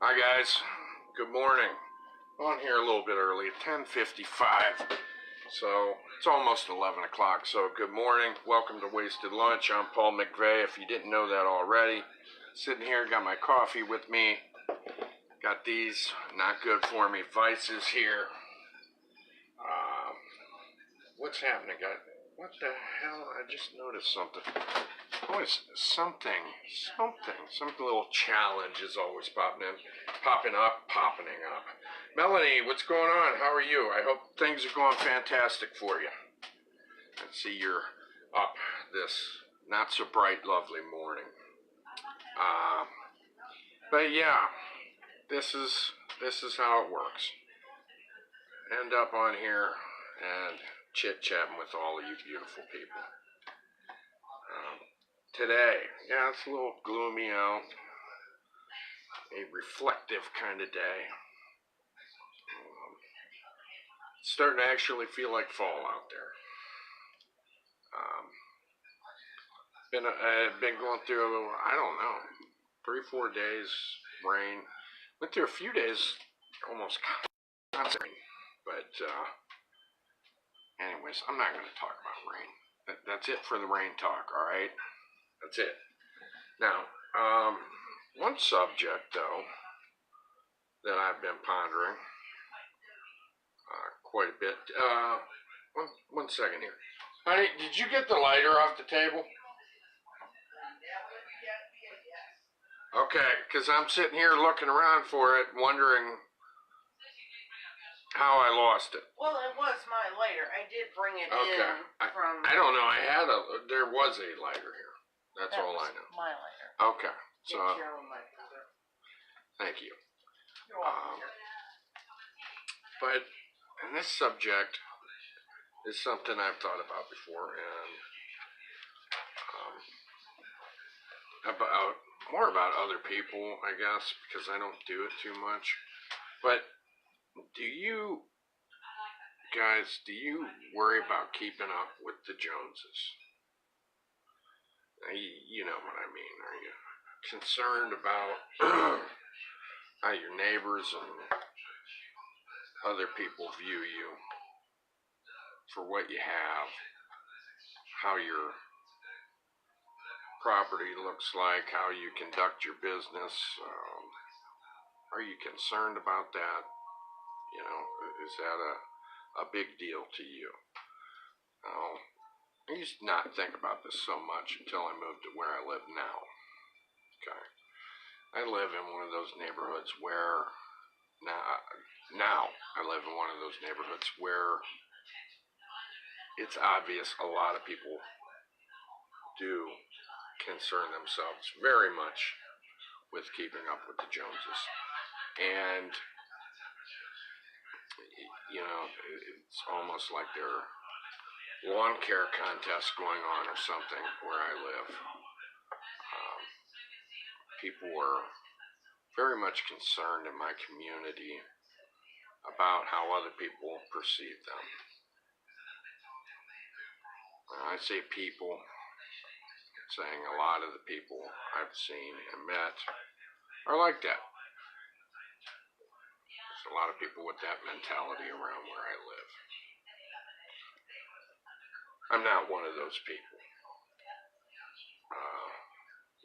Hi guys, good morning. On here a little bit early, 10:55, so it's almost 11 o'clock, so good morning. Welcome to Wasted Lunch. I'm Paul Mcvay, if you didn't know that already. Sitting here, got my coffee with me. Got these not good for me vices here. What's happening, guys? What the hell? I just noticed something. Always something little challenge is always popping up. Melanie, what's going on? How are you? I hope things are going fantastic for you. I see you're up this not so bright, lovely morning. But yeah, this is how it works. End up on here and chit-chatting with all of you beautiful people. Today, yeah, it's a little gloomy out. A reflective kind of day. It's starting to actually feel like fall out there. Been going through, I don't know, 3-4 days rain. Went through a few days almost constant rain. But anyways, I'm not going to talk about rain. That's it for the rain talk, all right? That's it. Now, one subject, though, that I've been pondering quite a bit. One second here. Honey, did you get the lighter off the table? Okay, because I'm sitting here looking around for it, wondering how I lost it. Well, it was my lighter. I did bring it in from... I don't know. There was a lighter here. That's all I know. My lighter. Okay. So, thank you. You're welcome. But, and this subject is something I've thought about before, and more about other people, I guess, because I don't do it too much. But do you worry about keeping up with the Joneses? You know what I mean. Are you concerned about how your neighbors and other people view you for what you have, how your property looks like, how you conduct your business? Are you concerned about that? You know, is that a big deal to you? I used to not think about this so much until I moved to where I live now. Okay. I live in one of those neighborhoods where now I live in one of those neighborhoods where it's obvious a lot of people do concern themselves very much with keeping up with the Joneses. And, you know, it's almost like there are lawn care contests going on or something where I live. People are very much concerned in my community about how other people perceive them. When I say people, I'm saying a lot of the people I've seen and met are like that. There's a lot of people with that mentality around where I live. I'm not one of those people.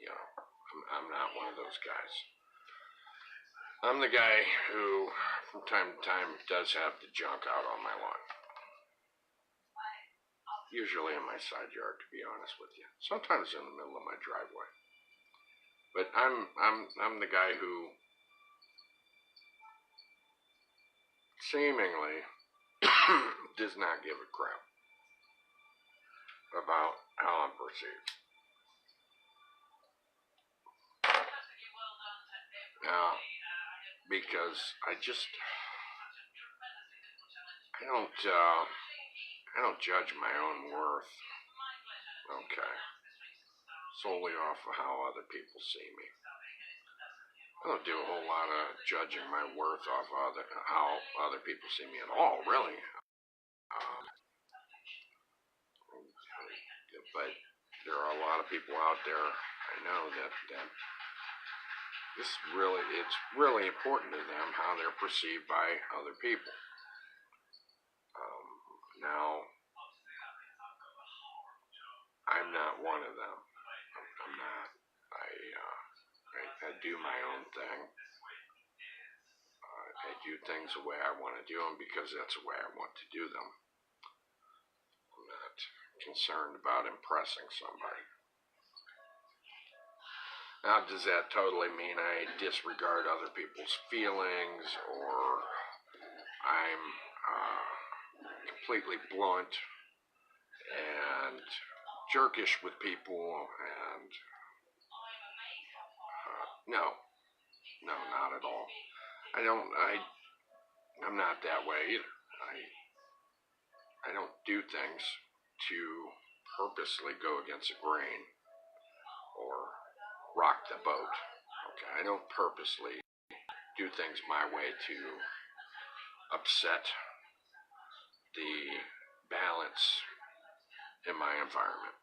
You know, I'm not one of those guys. I'm the guy who, from time to time, does have the junk out on my lawn. Usually in my side yard, to be honest with you. Sometimes in the middle of my driveway. But I'm the guy who seemingly does not give a crap about how I'm perceived. Now, because I don't judge my own worth, okay, solely off of how other people see me. I don't do a whole lot of judging my worth off of how other people see me at all, really. But there are a lot of people out there I know that it's really important to them how they're perceived by other people. Now, I'm not one of them. I'm not. I do my own thing. I do things the way I want to do them because that's the way I want to do them. I'm not concerned about impressing somebody. Now, does that totally mean I disregard other people's feelings, or I'm completely blunt and jerkish with people? And no, not at all. I'm not that way either. I don't do things to purposely go against the grain or rock the boat. Okay, I don't purposely do things my way to upset the balance in my environment.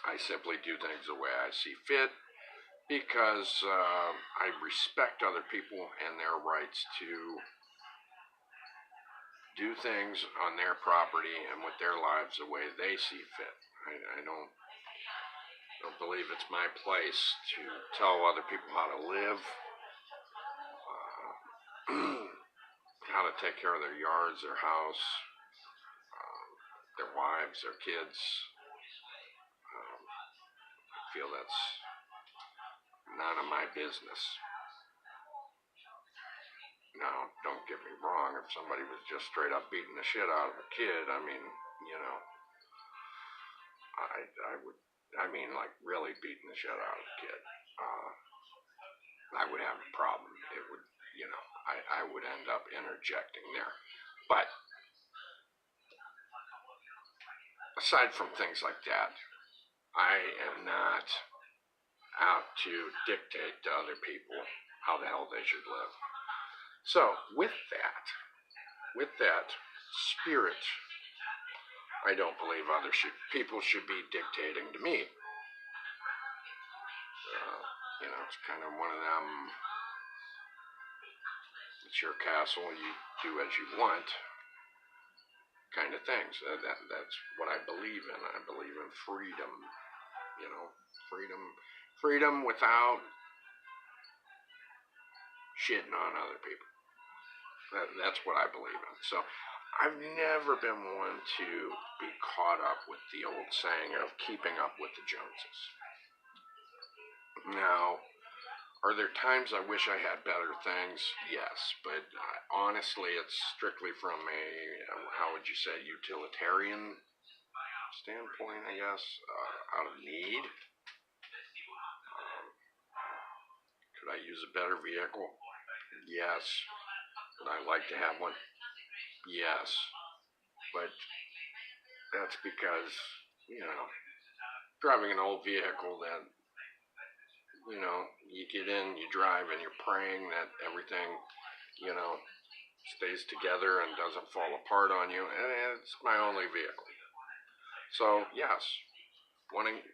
I simply do things the way I see fit because I respect other people and their rights to do things on their property and with their lives the way they see fit. I don't believe it's my place to tell other people how to live, how to take care of their yards, their house, their wives, their kids. I feel that's none of my business. Now, don't get me wrong, if somebody was just straight up beating the shit out of a kid, I mean, like really beating the shit out of a kid, I would have a problem. It would, I would end up interjecting there. But aside from things like that, I am not out to dictate to other people how the hell they should live. So with that spirit, I don't believe people should be dictating to me. It's kind of one of them, it's your castle, you do as you want kind of things. That's what I believe in. I believe in freedom, freedom without shitting on other people. That's what I believe in. So I've never been one to be caught up with the old saying of keeping up with the Joneses. Now, are there times I wish I had better things? Yes, but honestly, it's strictly from a, how would you say, utilitarian standpoint, I guess, out of need. Could I use a better vehicle? Yes. Would I like to have one? Yes. But that's because, driving an old vehicle that, you get in, you drive, and you're praying that everything, stays together and doesn't fall apart on you, and it's my only vehicle. So, yes, wanting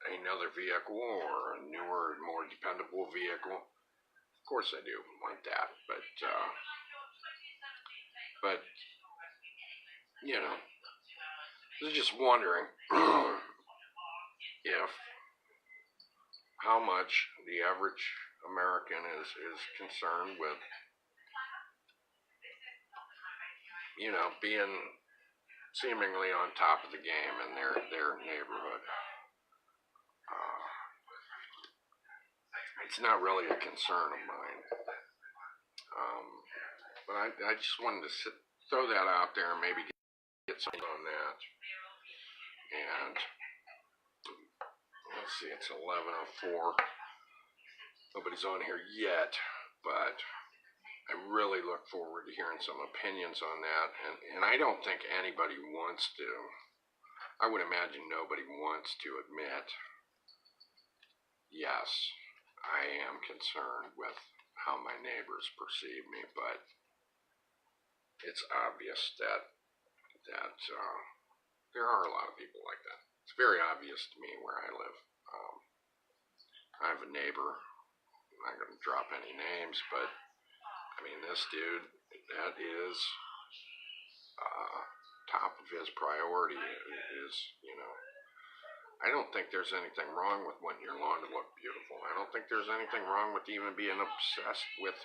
another vehicle or a newer, more dependable vehicle, of course I do want that, but I was just wondering if how much the average American is concerned with, being seemingly on top of the game in their neighborhood. It's not really a concern of mine. But I just wanted to throw that out there and maybe get something on that. And let's see, it's 11:04. Nobody's on here yet, but I really look forward to hearing some opinions on that. And I don't think anybody wants to. I would imagine nobody wants to admit, yes, I am concerned with how my neighbors perceive me, but it's obvious that there are a lot of people like that. It's very obvious to me where I live. I have a neighbor drop any names, but I mean, this dude, that is top of his priority is, I don't think there's anything wrong with wanting your lawn to look beautiful. I don't think there's anything wrong with even being obsessed with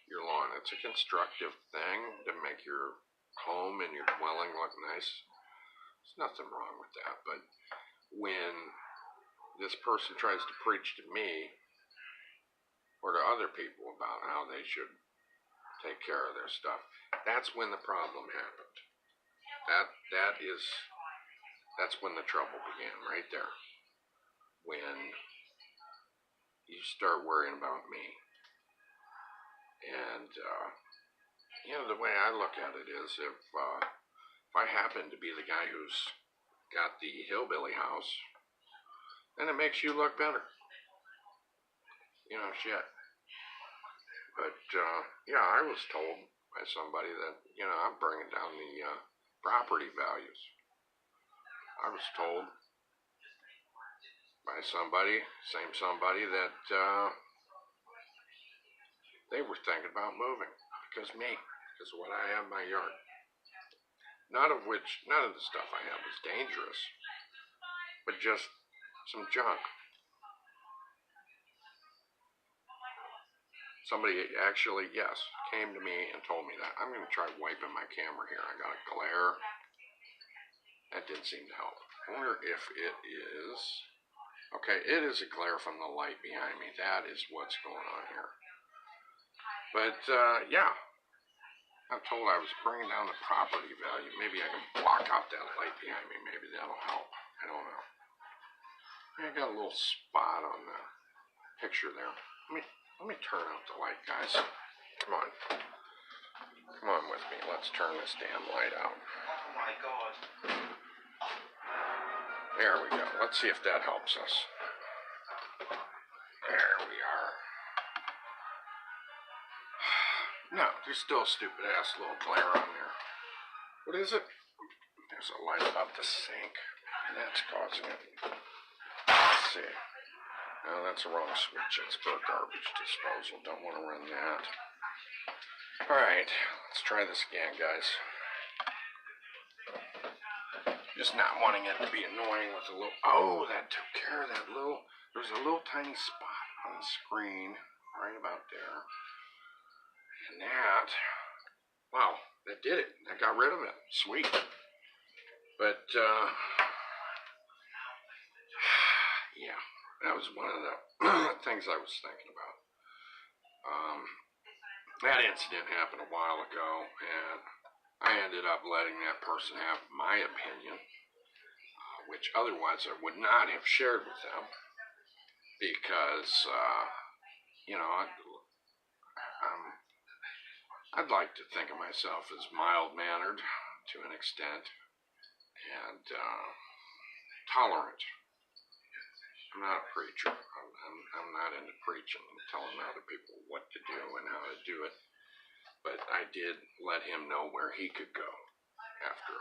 your lawn. It's a constructive thing to make your home and your dwelling look nice. There's nothing wrong with that. But when this person tries to preach to me or to other people about how they should take care of their stuff, that's when the problem happened. That's when the trouble began, right there. When you start worrying about me. And, the way I look at it is if I happen to be the guy who's got the hillbilly house, then it makes you look better. Shit. But, I was told by somebody that, I'm bringing down the property values. I was told by somebody that they were thinking about moving because of what I have in my yard. None of the stuff I have is dangerous, but just some junk. Somebody actually, came to me and told me that. I'm going to try wiping my camera here. I got a glare. That didn't seem to help. I wonder if it is... Okay, it is a glare from the light behind me. That is what's going on here. But, I'm told I was bringing down the property value. Maybe I can block out that light behind me. Maybe that'll help. I don't know. I got a little spot on the picture there. Let me turn out the light, guys. Come on. Come on with me. Let's turn this damn light out. Oh my God. There we go. Let's see if that helps us. There we are. No, there's still a stupid ass little glare on there. What is it? There's a light above the sink. And that's causing it. Let's see. No, that's the wrong switch. It's for garbage disposal. Don't want to run that. Alright, let's try this again, guys. Just not wanting it to be annoying with a little... Oh, that took care of that little... There's a little tiny spot on the screen right about there. And that... Wow, that did it. That got rid of it. Sweet. But, yeah, that was one of the things I was thinking about. That incident happened a while ago, and I ended up letting that person have my opinion, which otherwise I would not have shared with them, because, I'd like to think of myself as mild-mannered to an extent, and tolerant. I'm not a preacher. I'm not into preaching and telling other people what to do and how to do it. But I did let him know where he could go after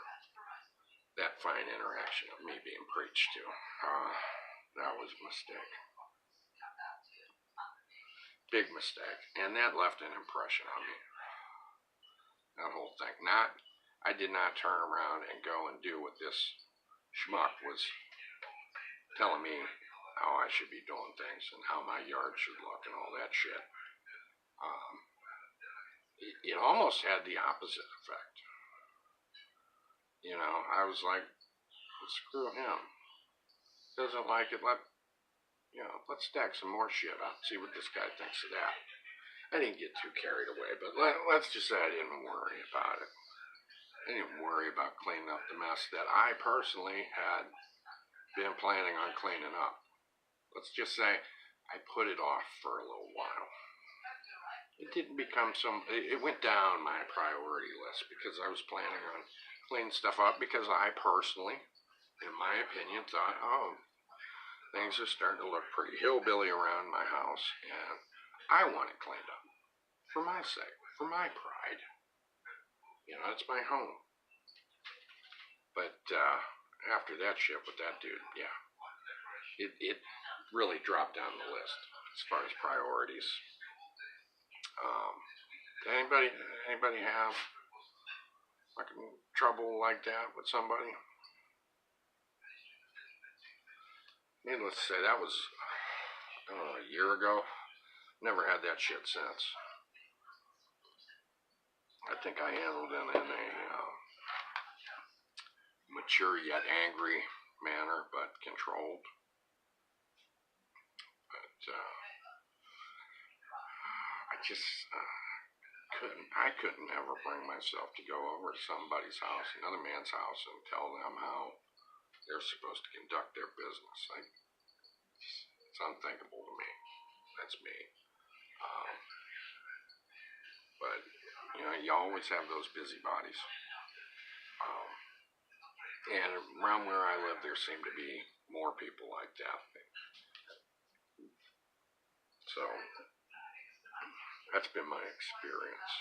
that fine interaction of me being preached to. That was a mistake. Big mistake. And that left an impression on me. That whole thing. I did not turn around and go and do what this schmuck was telling me how I should be doing things and how my yard should look and all that shit. It almost had the opposite effect. I was like, screw him. Doesn't like it, let's stack some more shit up, see what this guy thinks of that. I didn't get too carried away, but let's just say I didn't worry about it. I didn't worry about cleaning up the mess that I personally had been planning on cleaning up. Let's just say I put it off for a little while. It didn't become it went down my priority list because I was planning on cleaning stuff up because I personally, in my opinion, thought, things are starting to look pretty hillbilly around my house and I want it cleaned up. For my sake, for my pride. It's my home. But after that shit with that dude, yeah. It really dropped down the list as far as priorities. Anybody have fucking trouble like that with somebody? Needless to say, that was, I don't know, a year ago. Never had that shit since. I think I handled it in a mature yet angry manner, but controlled. But I couldn't ever bring myself to go over to somebody's house, another man's house, and tell them how they're supposed to conduct their business. It's unthinkable to me. That's me. But, you know, you always have those busybodies. And around where I live, there seem to be more people like that. So, that's been my experience.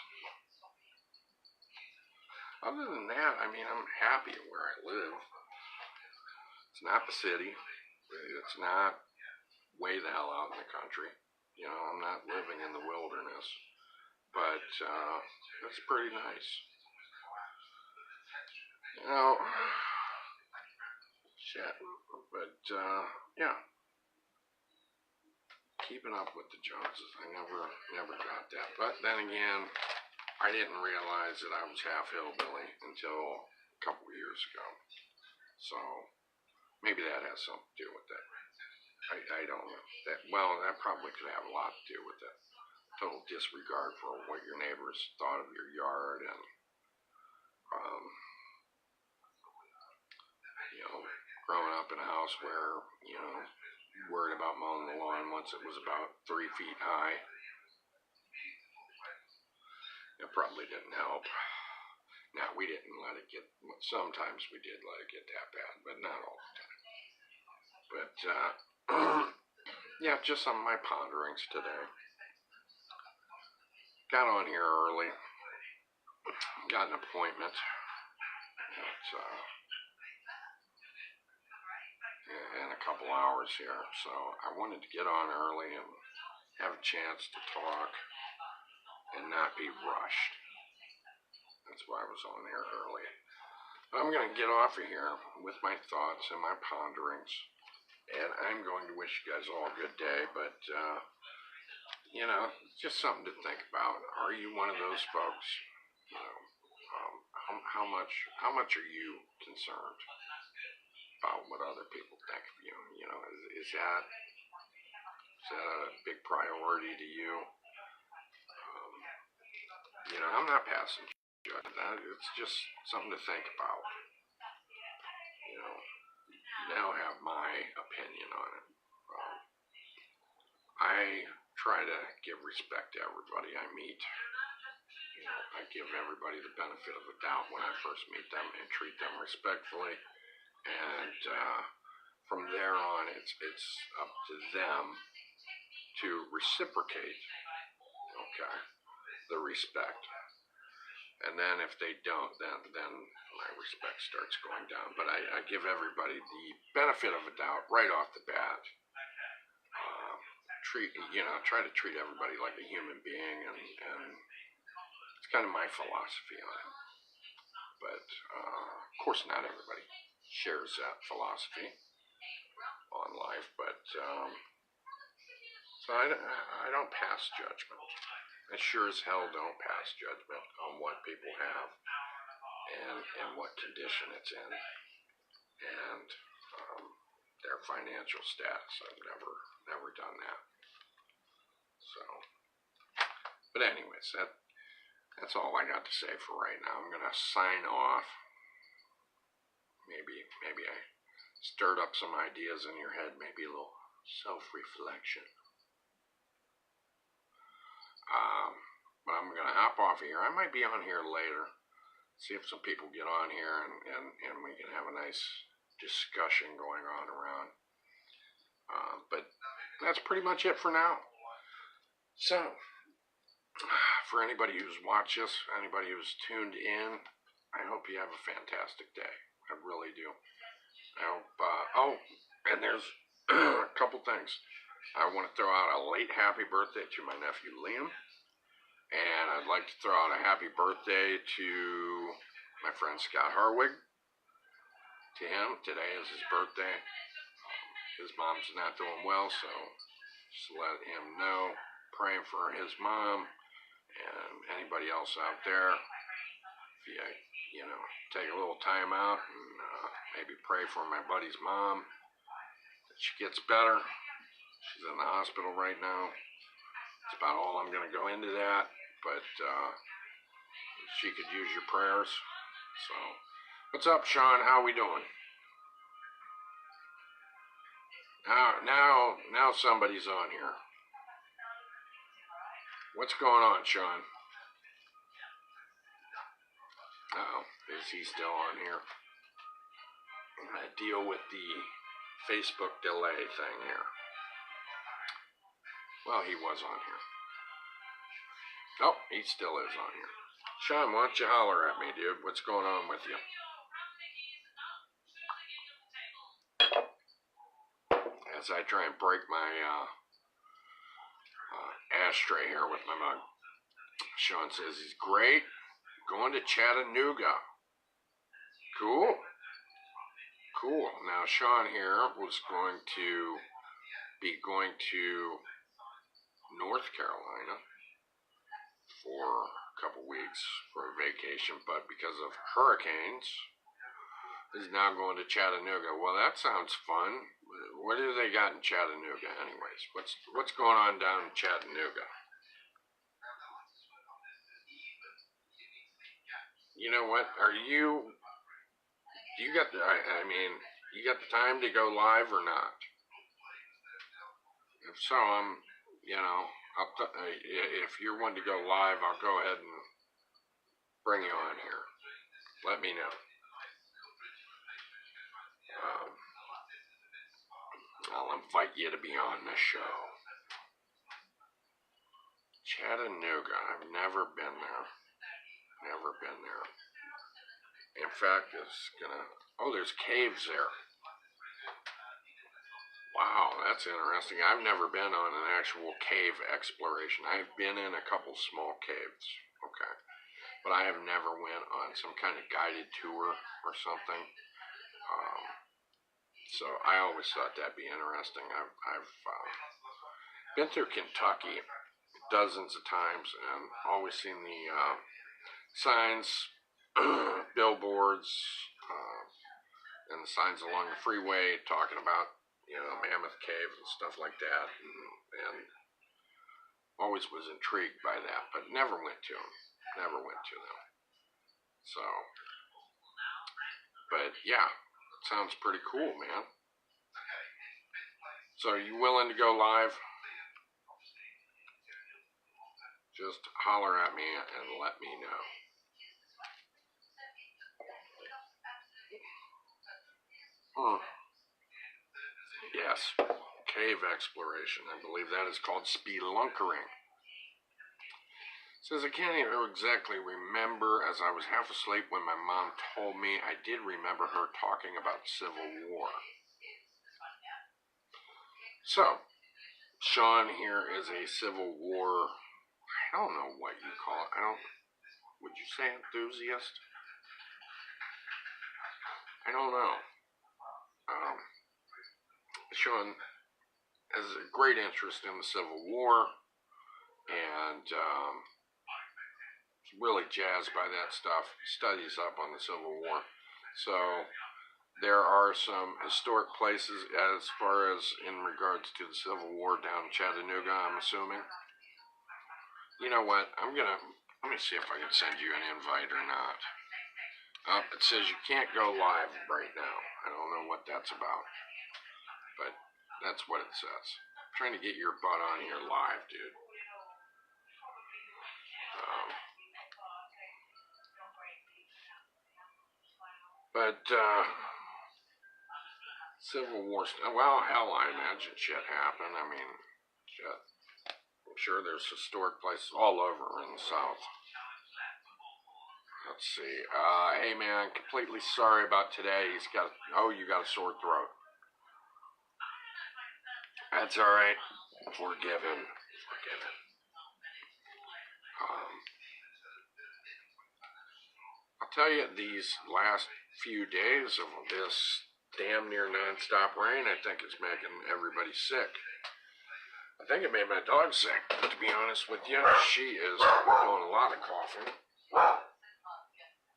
Other than that, I mean, I'm happy where I live. It's not the city. It's not way the hell out in the country. You know, I'm not living in the wilderness. But, it's pretty nice. You know, shit. But, yeah. Keeping up with the Joneses. I never got that. But then again, I didn't realize that I was half hillbilly until a couple of years ago. So, maybe that has something to do with it. I don't know. That probably could have a lot to do with it. Total disregard for what your neighbors thought of your yard, and you know, growing up in a house where, you know, you worried about mowing the lawn once it was about 3 feet high. It probably didn't help. Now, we didn't let it get, sometimes we did let it get that bad, but not all the time. But, yeah, just some of my ponderings today. Got on here early. Got an appointment at, in a couple hours here. So I wanted to get on early and have a chance to talk and not be rushed. That's why I was on here early. But I'm going to get off of here with my thoughts and my ponderings. And I'm going to wish you guys all a good day. But, you know, just something to think about. Are you one of those folks? You know, how much are you concerned about what other people think of you? You know, is that a big priority to you? You know, I'm not passing judgment. It's just something to think about. You know, you now have my opinion on it. I try to give respect to everybody I meet. You know, I give everybody the benefit of the doubt when I first meet them and treat them respectfully. And from there on, it's up to them to reciprocate, okay, the respect. And then if they don't, then my respect starts going down. But I give everybody the benefit of a doubt right off the bat. Try to treat everybody like a human being, and it's kind of my philosophy on it. But of course, not everybody shares that philosophy on life. But so I don't pass judgment. I sure as hell don't pass judgment on what people have and what condition it's in, and their financial status. I've never done that. So, but anyways, that's all I got to say for right now. I'm gonna sign off. Maybe I stirred up some ideas in your head. Maybe a little self-reflection. But I'm going to hop off of here. I might be on here later. See if some people get on here and we can have a nice discussion going on around. But that's pretty much it for now. So, for anybody who's watched this, anybody who's tuned in, I hope you have a fantastic day. I really do. I hope, and there's a couple things. I want to throw out a late happy birthday to my nephew Liam. And I'd like to throw out a happy birthday to my friend Scott Harwig. To him, today is his birthday. His mom's not doing well, so just let him know. Praying for his mom and anybody else out there. If you know, take a little time out and maybe pray for my buddy's mom that she gets better. She's in the hospital right now. That's about all I'm going to go into that, but she could use your prayers. So, what's up, Sean? How we doing? Now somebody's on here. What's going on, Sean? Uh-oh, is he still on here? I'm going to deal with the Facebook delay thing here. Well, he was on here. Oh, he still is on here. Sean, why don't you holler at me, dude? What's going on with you? As I try and break my ashtray here with my mug. Sean says he's great. Going to Chattanooga. Cool. Cool. Now, Sean here was going to be going to North Carolina for a couple weeks for a vacation, but because of hurricanes, is now going to Chattanooga. Well, that sounds fun. What do they got in Chattanooga, anyways? What's going on down in Chattanooga? You know what? You got the time to go live or not? If so, if you're wanting to go live, I'll go ahead and bring you on here. Let me know. I'll invite you to be on the show. Chattanooga. I've never been there. Never been there. In fact, there's caves there. Wow, that's interesting. I've never been on an actual cave exploration. I've been in a couple small caves. Okay. But I have never went on some kind of guided tour or something. So I always thought that'd be interesting. I've been through Kentucky dozens of times and always seen the signs, billboards, and the signs along the freeway talking about, Mammoth Cave and stuff like that, and always was intrigued by that, but never went to them. So, but yeah. Sounds pretty cool, man. So, are you willing to go live? Just holler at me and let me know. Yes, cave exploration. I believe that is called spelunkering. Says, I can't even exactly remember, as I was half asleep when my mom told me. I did remember her talking about Civil War. So, Sean here is a Civil War, I don't know what you call it. Would you say enthusiast? I don't know. Sean has a great interest in the Civil War, and really jazzed by that stuff, studies up on the Civil War. So there are some historic places as far as in regards to the Civil War down in Chattanooga, I'm assuming. You know what? let me see if I can send you an invite or not. It says you can't go live right now. I don't know what that's about, but that's what it says. I'm trying to get your butt on here live, dude. But, Civil War, well, hell, I imagine shit happened. I mean, shit. I'm sure there's historic places all over in the South. Let's see. Hey, man, completely sorry about today. You got a sore throat. That's all right. Forgiven. tell you, these last few days of this damn near non-stop rain, I think it's making everybody sick. I think it made my dog sick, to be honest with you. She is doing a lot of coughing.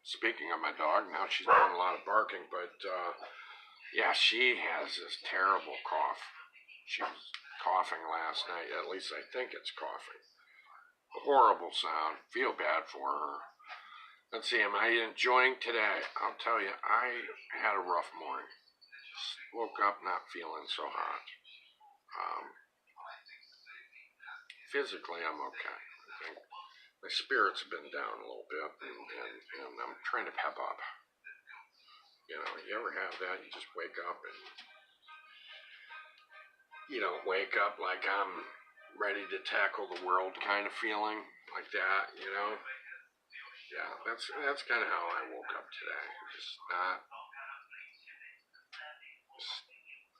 Speaking of my dog, now she's doing a lot of barking, but yeah, she has this terrible cough. She was coughing last night, at least I think it's coughing. A horrible sound, feel bad for her. Let's see, am I enjoying today? I'll tell you, I had a rough morning. Woke up not feeling so hot. Physically, I'm okay. I think my spirits have been down a little bit, and I'm trying to pep up. You know, you ever have that? You just wake up and you don't wake up like I'm ready to tackle the world kind of feeling, like that, you know? Yeah, that's kind of how I woke up today. Just not,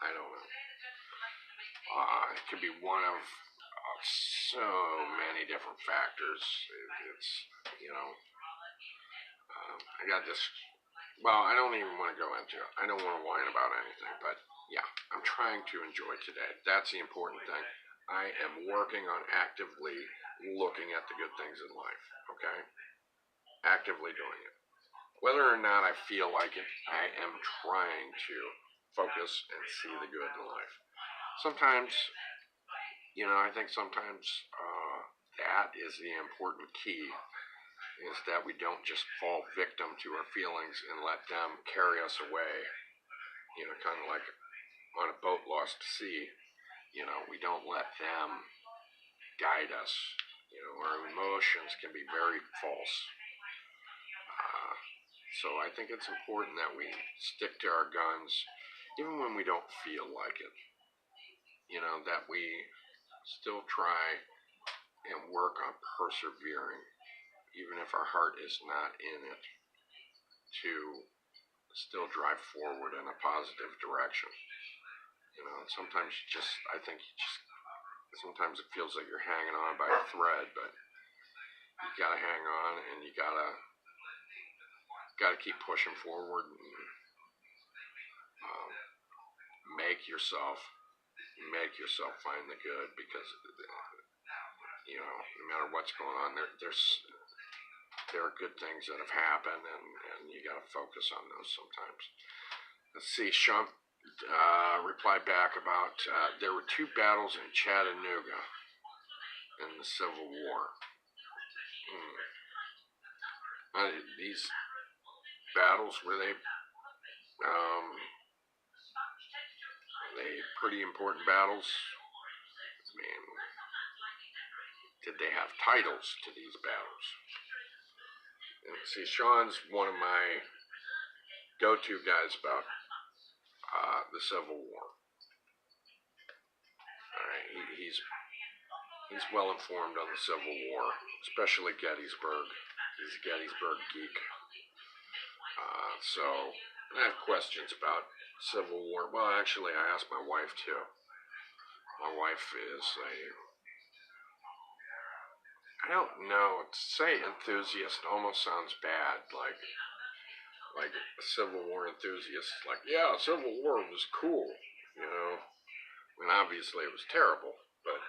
I don't know. It could be one of so many different factors. It's, you know, I got this, well, I don't even want to go into it. I don't want to whine about anything, but yeah, I'm trying to enjoy today. That's the important thing. I am working on actively looking at the good things in life, okay? Actively doing it. Whether or not I feel like it, I am trying to focus and see the good in life. Sometimes, you know, I think sometimes that is the important key, is that we don't just fall victim to our feelings and let them carry us away, you know, kind of like on a boat lost to sea. You know, we don't let them guide us. You know, our emotions can be very false. So I think it's important that we stick to our guns, even when we don't feel like it. You know, that we still try and work on persevering, even if our heart is not in it, to still drive forward in a positive direction. You know, sometimes sometimes it feels like you're hanging on by a thread, but you gotta hang on, and you gotta keep pushing forward and make yourself find the good, because you know, no matter what's going on, there are good things that have happened, and you got to focus on those sometimes. Let's see, Sean replied back about there were 2 battles in Chattanooga in the Civil War. These battles, were they pretty important battles? I mean, did they have titles to these battles? And see, Sean's one of my go-to guys about the Civil War. All right, he's well informed on the Civil War, especially Gettysburg. He's a Gettysburg geek. So I have questions about Civil War. Well, actually, I asked my wife too. My wife is I don't know, to say enthusiast almost sounds bad, like a Civil War enthusiast. Like, yeah, Civil War was cool, you know. I mean, obviously it was terrible, but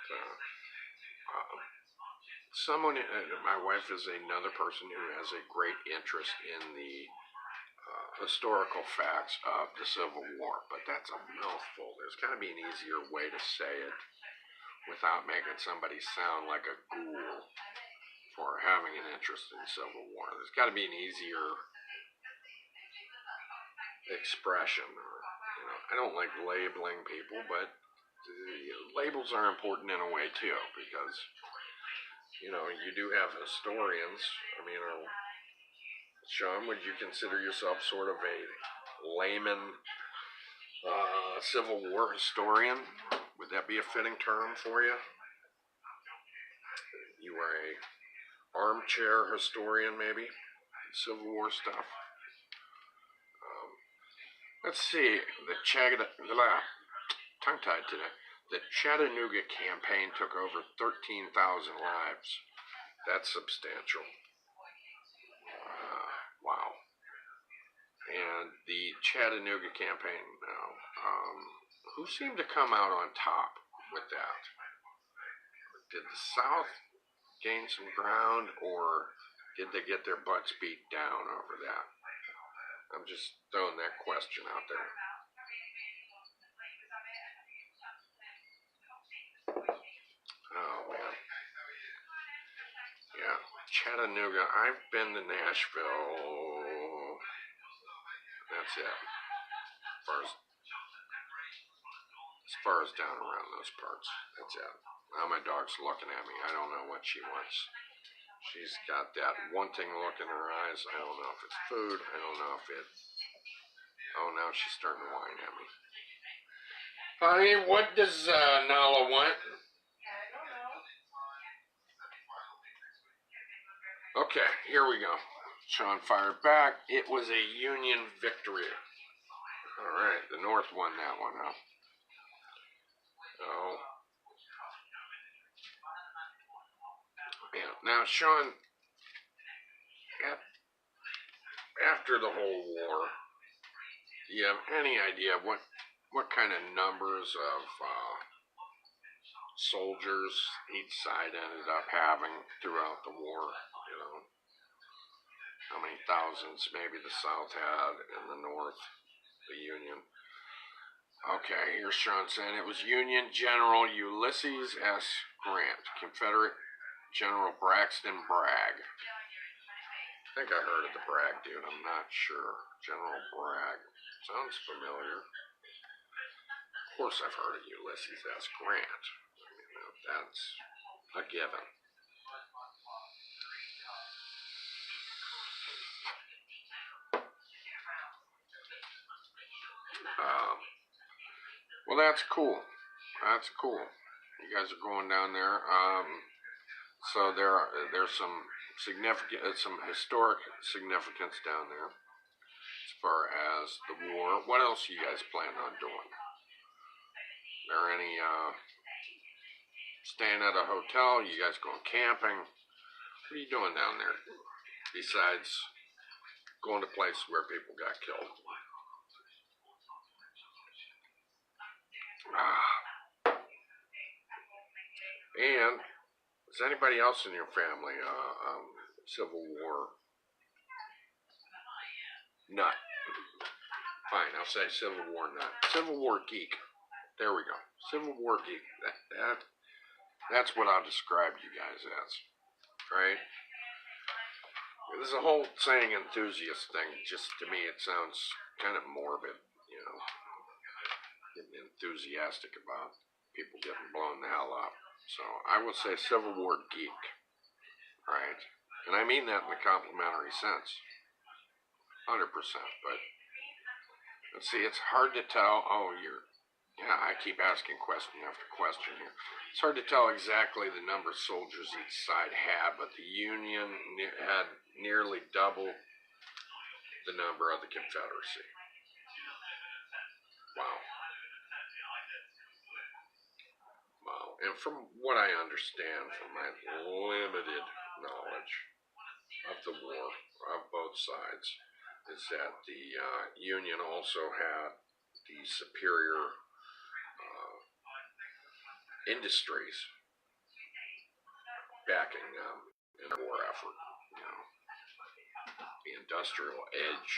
my wife is another person who has a great interest in the historical facts of the Civil War, but that's a mouthful. There's got to be an easier way to say it without making somebody sound like a ghoul for having an interest in the Civil War. There's got to be an easier expression. Or, you know, I don't like labeling people, but labels are important in a way too, because you know, you do have historians. I mean, Sean, would you consider yourself sort of a layman Civil War historian? Would that be a fitting term for you? You were a armchair historian, maybe? Civil War stuff. Let's see. Tongue-tied today. The Chattanooga campaign took over 13,000 lives. That's substantial. Wow. And the Chattanooga campaign now, who seemed to come out on top with that? Did the South gain some ground, or did they get their butts beat down over that? I'm just throwing that question out there. Oh, man. Yeah, Chattanooga. I've been to Nashville. That's it. As far as down around those parts. That's it. Now my dog's looking at me. I don't know what she wants. She's got that wanting look in her eyes. I don't know if it's food. I don't know if it... Oh, now she's starting to whine at me. Honey, what does Nala want? I don't know. Okay, here we go. Sean fired back. It was a Union victory. All right, the North won that one, huh? Oh. Yeah. Now, Sean, after the whole war, do you have any idea what kind of numbers of soldiers each side ended up having throughout the war? You know, how many thousands maybe the South had and the North, the Union? Okay, here's Sean saying it was Union General Ulysses S. Grant, Confederate General Braxton Bragg. I think I heard of the Bragg dude, I'm not sure. General Bragg. Sounds familiar. Of course I've heard of Ulysses S. Grant. I mean, that's a given. Well, that's cool. That's cool. You guys are going down there. So there's some historic significance down there as far as the war. What else you guys plan on doing? There any staying at a hotel? You guys going camping? What are you doing down there besides going to places where people got killed? And is anybody else in your family Civil War nut? Fine, I'll say Civil War nut. Civil War geek. There we go. Civil War geek. That's what I'll describe you guys as. Right? There's a whole saying enthusiast thing. Just to me, it sounds kind of morbid, you know. Getting enthusiastic about people getting blown the hell up. So I will say Civil War geek. Right? And I mean that in a complimentary sense. 100%. But let's see, it's hard to tell. Yeah, I keep asking question after question here. It's hard to tell exactly the number of soldiers each side had, but the Union had nearly double the number of the Confederacy. Wow. Wow. And from what I understand, from my limited knowledge of the war, of both sides, is that the Union also had the superior industries backing them in the war effort. You know, the industrial edge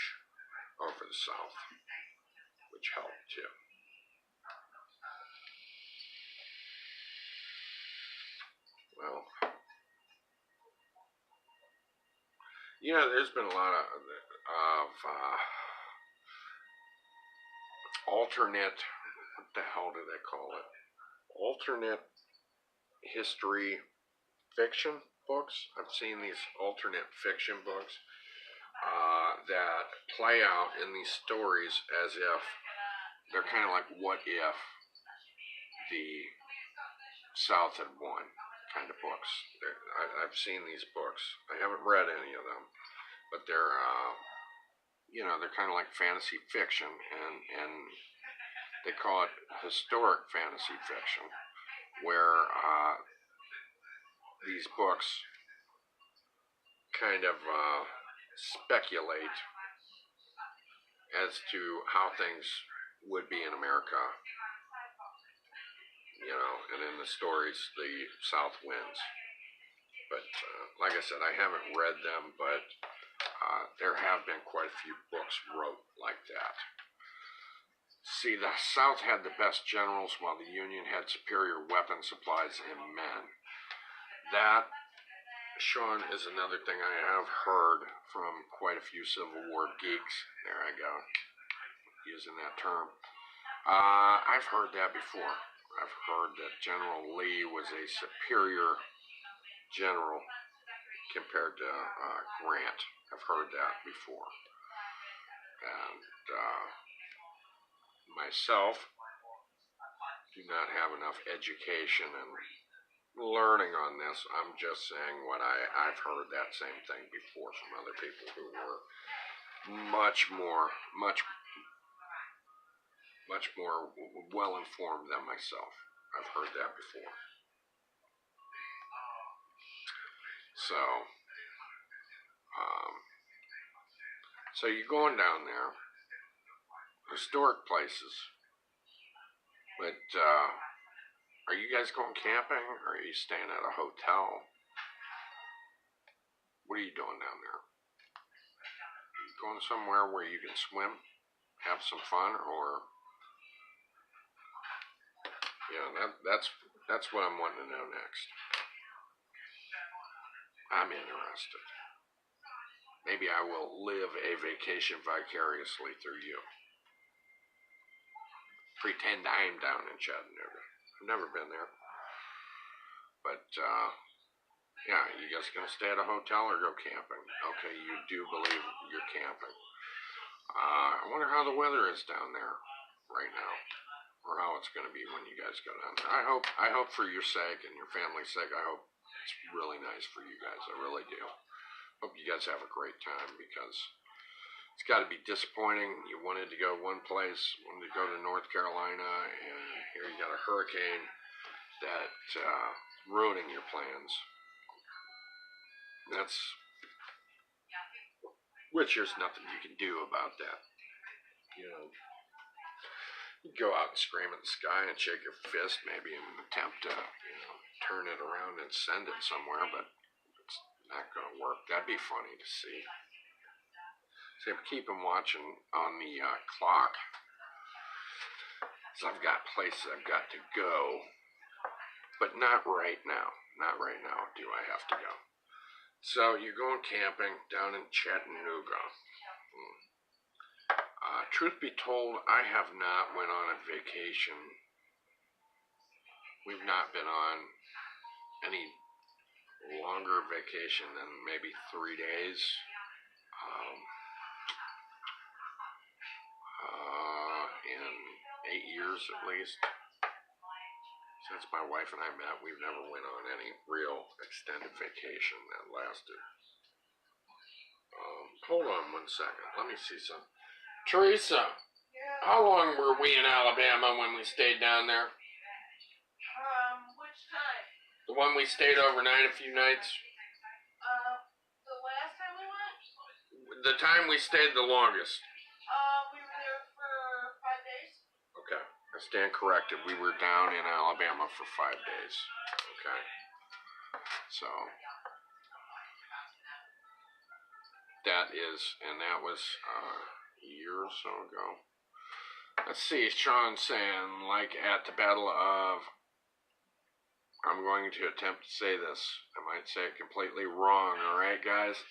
over the South, which helped too. Well, yeah, there's been a lot of alternate, what the hell do they call it? Alternate history fiction books. I've seen these alternate fiction books that play out in these stories as if they're kind of like what if the South had won kind of books. I've seen these books. I haven't read any of them, but they're they're kind of like fantasy fiction, and they call it historic fantasy fiction, where these books kind of speculate as to how things would be in America, and in the stories, the South wins. But like I said, I haven't read them, but there have been quite a few books wrote like that. See, the South had the best generals while the Union had superior weapon supplies and men. That, Sean, is another thing I have heard from quite a few Civil War geeks. There I go, using that term. I've heard that before. I've heard that General Lee was a superior general compared to Grant. I've heard that before. And myself do not have enough education and learning on this. I'm just saying what I've heard that same thing before from other people who were much more well informed than myself. I've heard that before. So you're going down there, historic places, but are you guys going camping, or are you staying at a hotel? What are you doing down there? Are you going somewhere where you can swim, have some fun, or that's what I'm wanting to know next. I'm interested. Maybe I will live a vacation vicariously through you. Pretend I'm down in Chattanooga. I've never been there. But, you guys gonna stay at a hotel or go camping? Okay, you do believe you're camping. I wonder how the weather is down there right now, or how it's gonna be when you guys go down there. I hope for your sake and your family's sake, I hope it's really nice for you guys. I really do. Hope you guys have a great time, because it's got to be disappointing. You wanted to go one place, wanted to go to North Carolina, and here you got a hurricane that's ruining your plans. Which there's nothing you can do about that. You go out and scream at the sky and shake your fist, maybe in an attempt to, turn it around and send it somewhere, but it's not going to work. That'd be funny to see. So keep them watching on the clock. So I've got places I've got to go, but not right now. Not right now do I have to go. So you're going camping down in Chattanooga. Truth be told, I have not went on a vacation. We've not been on any longer vacation than maybe 3 days. In 8 years at least. Since my wife and I met, we've never went on any real extended vacation that lasted. Hold on 1 second. Let me see some. Teresa, how long were we in Alabama when we stayed down there? Which time? The one we stayed overnight a few nights? The last time we went? The time we stayed the longest. We were there for 5 days. Okay, I stand corrected. We were down in Alabama for 5 days. Okay, so that was a year or so ago. Let's see, Sean saying, like at the Battle of, I'm going to attempt to say this. I might say it completely wrong, alright guys?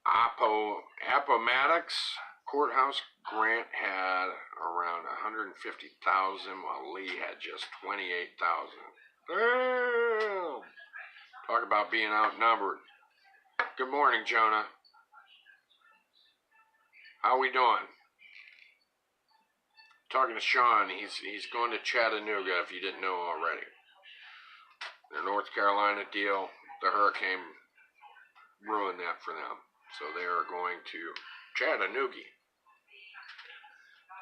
Appomattox Courthouse, Grant had around 150,000, while Lee had just 28,000. Damn! Talk about being outnumbered. Good morning, Jonah. How we doing? Talking to Sean. He's going to Chattanooga, if you didn't know already. Their North Carolina deal, the hurricane ruined that for them. So they are going to Chattanooga.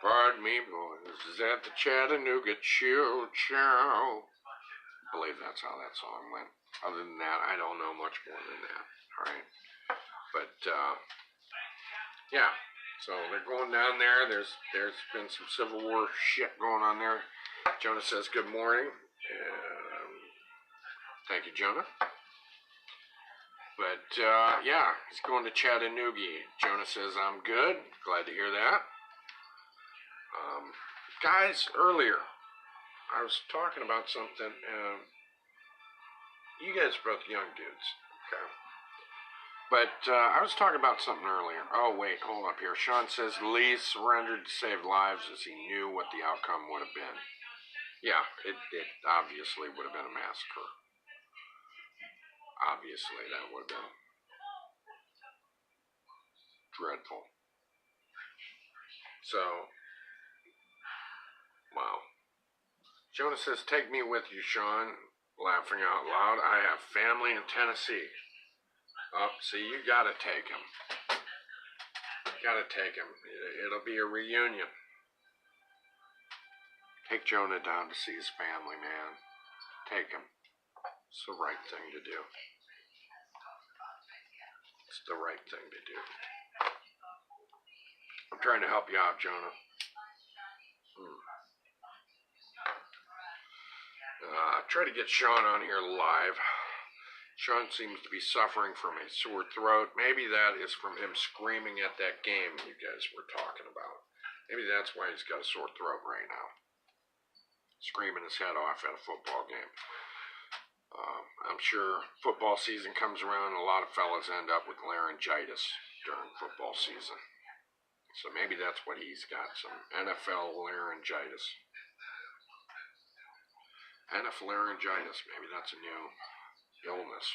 Pardon me, boys. Is that the Chattanooga Chow? I believe that's how that song went. Other than that, I don't know much more than that. All right. But yeah, so they're going down there. There's been some Civil War shit going on there. Jonah says good morning. Thank you, Jonah. But yeah, he's going to Chattanooga. Jonah says I'm good. Glad to hear that. Guys, earlier I was talking about something. You guys are both young dudes, okay? But I was talking about something earlier. Oh, wait, hold up here. Sean says Lee surrendered to save lives as he knew what the outcome would have been. Yeah, it obviously would have been a massacre. Obviously, that would have been dreadful. So, wow. Jonah says, take me with you, Sean. Laughing out loud. I have family in Tennessee. Oh, see, you gotta take him. Gotta take him. It'll be a reunion. Take Jonah down to see his family, man. Take him. It's the right thing to do. It's the right thing to do. I'm trying to help you out, Jonah. Try to get Sean on here live. Sean seems to be suffering from a sore throat. Maybe that is from him screaming at that game you guys were talking about. Maybe that's why he's got a sore throat right now. Screaming his head off at a football game. I'm sure football season comes around and a lot of fellas end up with laryngitis during football season. So maybe that's what he's got, some NFL laryngitis. NFL laryngitis, maybe that's a new illness.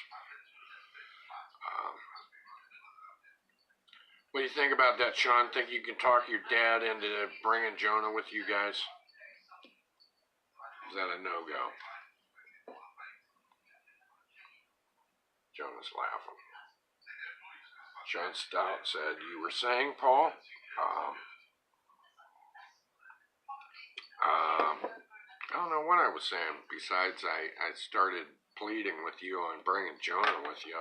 What do you think about that, Sean? Think you can talk your dad into bringing Jonah with you guys? Is that a no-go? Jonah's laughing. John Stout said, you were saying, Paul? I don't know what I was saying. Besides, I started pleading with you on bringing Jonah with you.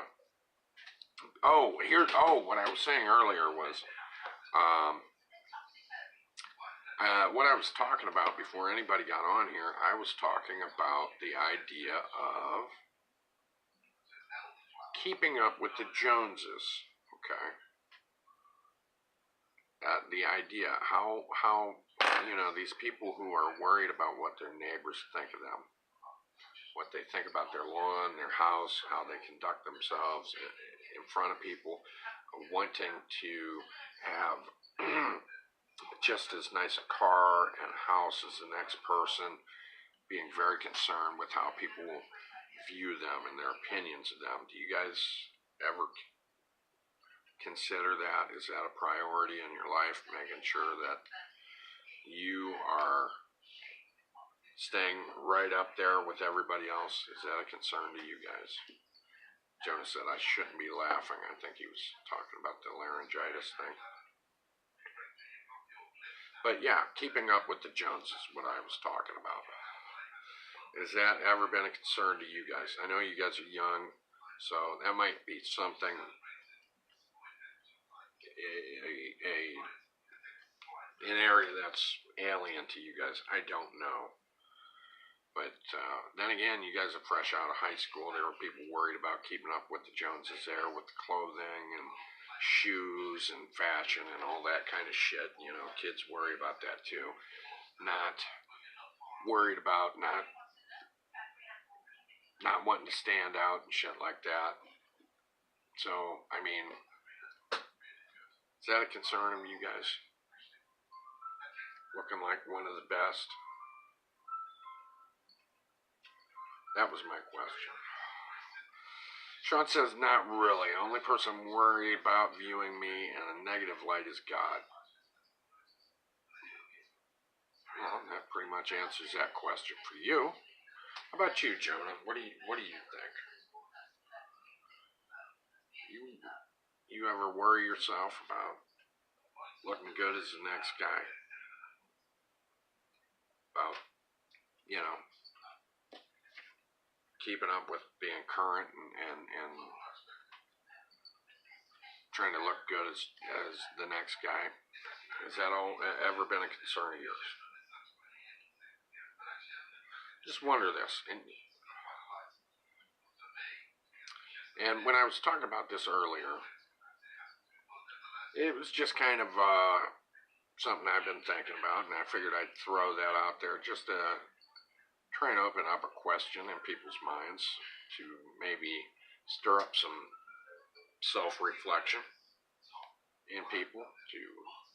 What I was saying earlier was, what I was talking about before anybody got on here, I was talking about the idea of keeping up with the Joneses, okay? The idea, how these people who are worried about what their neighbors think of them, what they think about their lawn, their house, how they conduct themselves in front of people, wanting to have just as nice a car and a house as the next person, being very concerned with how people view them and their opinions of them. Do you guys ever consider that? Is that a priority in your life, making sure that you are staying right up there with everybody else? Is that a concern to you guys? Jonah said I shouldn't be laughing. I think he was talking about the laryngitis thing. But yeah, keeping up with the Joneses is what I was talking about. Has that ever been a concern to you guys? I know you guys are young, so that might be something, an area that's alien to you guys. I don't know. But then again, you guys are fresh out of high school. There were people worried about keeping up with the Joneses there, with the clothing and shoes and fashion and all that kind of shit. You know, kids worry about that too. Not worried about not wanting to stand out and shit like that. So, I mean, is that a concern of you guys? Looking like one of the best? That was my question. Sean says, not really. Only person worried about viewing me in a negative light is God. Well, that pretty much answers that question for you. How about you, Jonah? What do you think? You ever worry yourself about looking good as the next guy? About, keeping up with being current and trying to look good as the next guy. Has that ever been a concern of yours? Just wonder this. And when I was talking about this earlier, it was just kind of something I've been thinking about, and I figured I'd throw that out there just to try and open up a question in people's minds to maybe stir up some self-reflection in people, to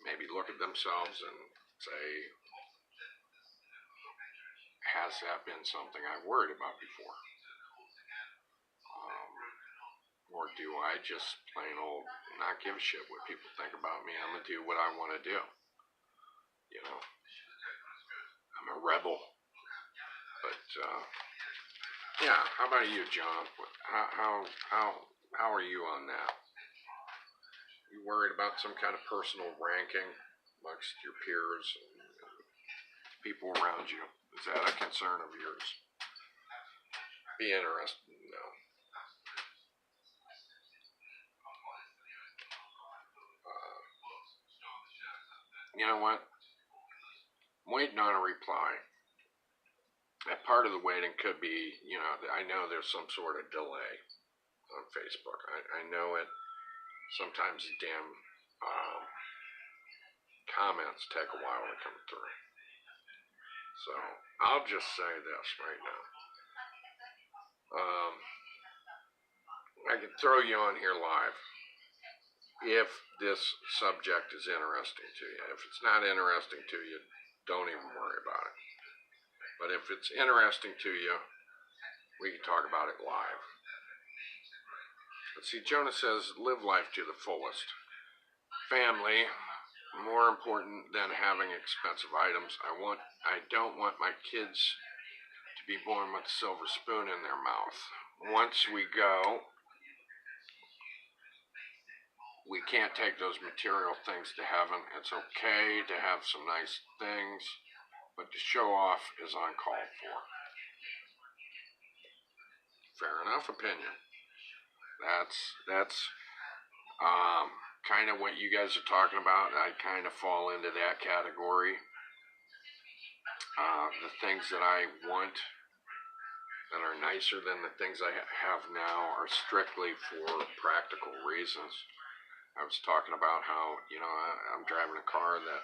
maybe look at themselves and say, has that been something I've worried about before? Or do I just plain old not give a shit what people think about me? I'm going to do what I want to do. You know, I'm a rebel. But, yeah, how about you, John? How are you on that? You worried about some kind of personal ranking amongst your peers and people around you? Is that a concern of yours? Be interested to know. You know what? I'm waiting on a reply. That part of the waiting could be, you know, I know there's some sort of delay on Facebook. I know it. Sometimes the damn comments take a while to come through. So I'll just say this right now. I can throw you on here live if this subject is interesting to you. If it's not interesting to you, don't even worry about it. But if it's interesting to you, we can talk about it live. But see, Jonah says, live life to the fullest. Family, more important than having expensive items. I don't want my kids to be born with a silver spoon in their mouth. Once we go, we can't take those material things to heaven. It's okay to have some nice things, but to show off is uncalled for. Fair enough opinion. That's kind of what you guys are talking about. I kind of fall into that category. The things that I want that are nicer than the things I have now are strictly for practical reasons. I was talking about how, you know, I'm driving a car that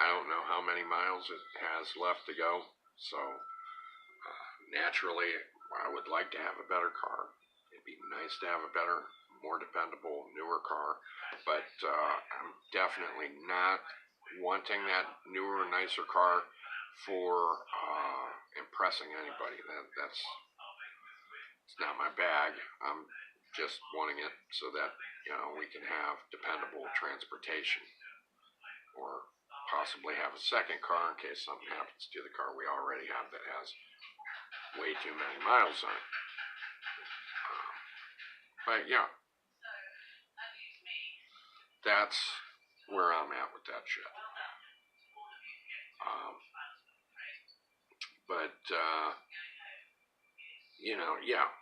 I don't know how many miles it has left to go. So, naturally, I would like to have a better car. It'd be nice to have a better, more dependable, newer car. But I'm definitely not wanting that newer, nicer car for impressing anybody. It's not my bag. I'm just wanting it so that, you know, we can have dependable transportation, or possibly have a second car in case something happens to the car we already have that has way too many miles on it. But yeah, that's where I'm at with that shit. But you know, yeah,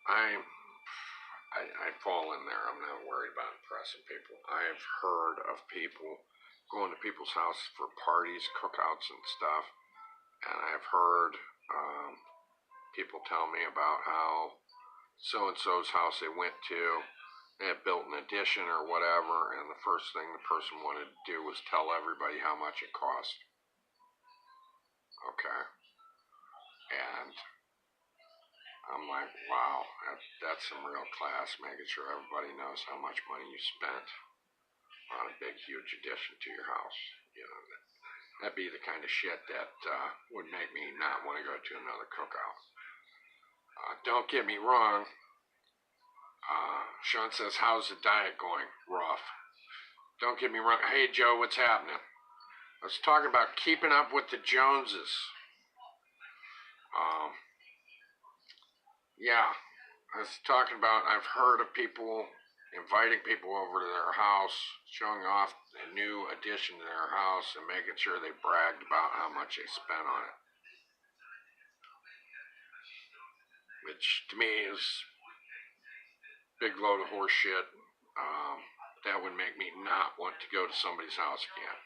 I fall in there. I'm not worried about impressing people. I've heard of people going to people's house for parties, cookouts, and stuff, and I've heard people tell me about how so-and-so's house they went to, they had built an addition or whatever, and the first thing the person wanted to do was tell everybody how much it cost. Okay. And I'm like, wow, that's some real class, making sure everybody knows how much money you spent on a big, huge addition to your house. You know, that'd be the kind of shit that would make me not want to go to another cookout. Don't get me wrong. Sean says, how's the diet going? Rough. Don't get me wrong. Hey, Joe, what's happening? I was talking about keeping up with the Joneses. Yeah, I was talking about, I've heard of people inviting people over to their house, showing off a new addition to their house, and making sure they bragged about how much they spent on it. Which, to me, is a big load of horse shit. that would make me not want to go to somebody's house again.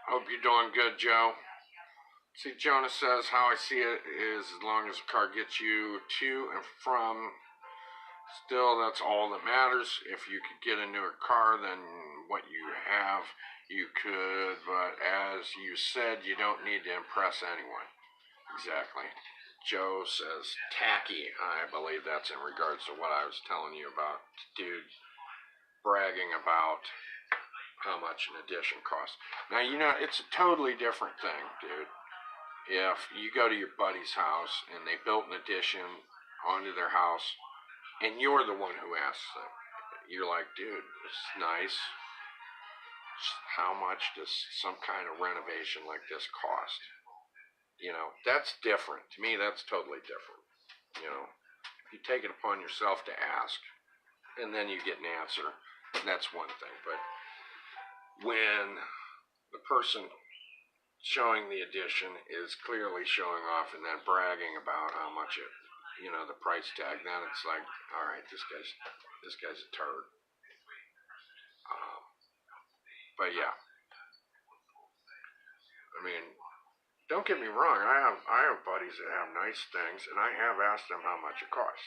Hope you're doing good, Joe. See, Jonah says, how I see it is as long as the car gets you to and from, still, that's all that matters. If you could get a newer car than what you have, you could, but as you said, you don't need to impress anyone. Exactly. Joe says, tacky. I believe that's in regards to what I was telling you about, dude bragging about how much an addition costs. Now, you know, it's a totally different thing, dude. If you go to your buddy's house and they built an addition onto their house and you're the one who asks them, you're like, dude, this is nice. How much does some kind of renovation like this cost? You know, that's different. To me, that's totally different. You know, you take it upon yourself to ask and then you get an answer, that's one thing. But when the person showing the addition is clearly showing off and then bragging about how much it, you know, the price tag, then it's like, all right, this guy's a turd. But yeah, I mean, don't get me wrong. I have buddies that have nice things, and I have asked them how much it costs.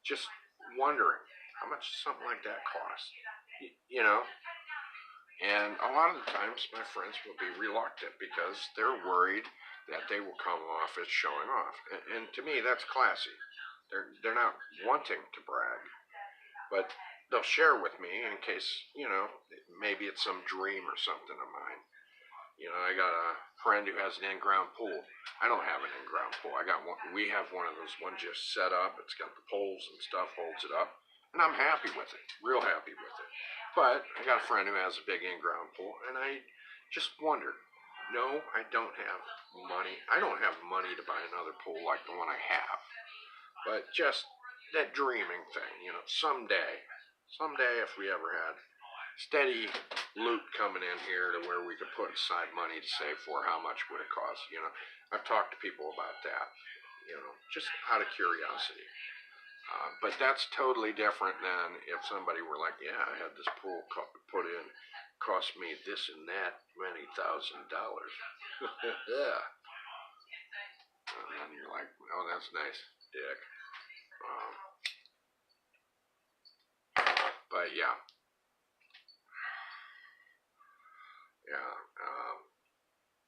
Just wondering how much does something like that cost, you know. And a lot of the times, my friends will be reluctant because they're worried that they will come off as showing off. And to me, that's classy. They're not wanting to brag, but they'll share with me in case, you know, maybe it's some dream or something of mine. You know, I got a friend who has an in-ground pool. I don't have an in-ground pool. We have one of those ones just set up. It's got the poles and stuff, holds it up. And I'm happy with it, real happy with it. But I got a friend who has a big in-ground pool, and I just wondered, no, I don't have money. I don't have money to buy another pool like the one I have. But just that dreaming thing, you know, someday if we ever had steady loot coming in here to where we could put aside money to save for, how much would it cost? You know, I've talked to people about that, you know, just out of curiosity. But that's totally different than if somebody were like, yeah, I had this pool put in, cost me this and that many $1,000s. Yeah. And then you're like, oh, that's nice, dick. But yeah. Yeah.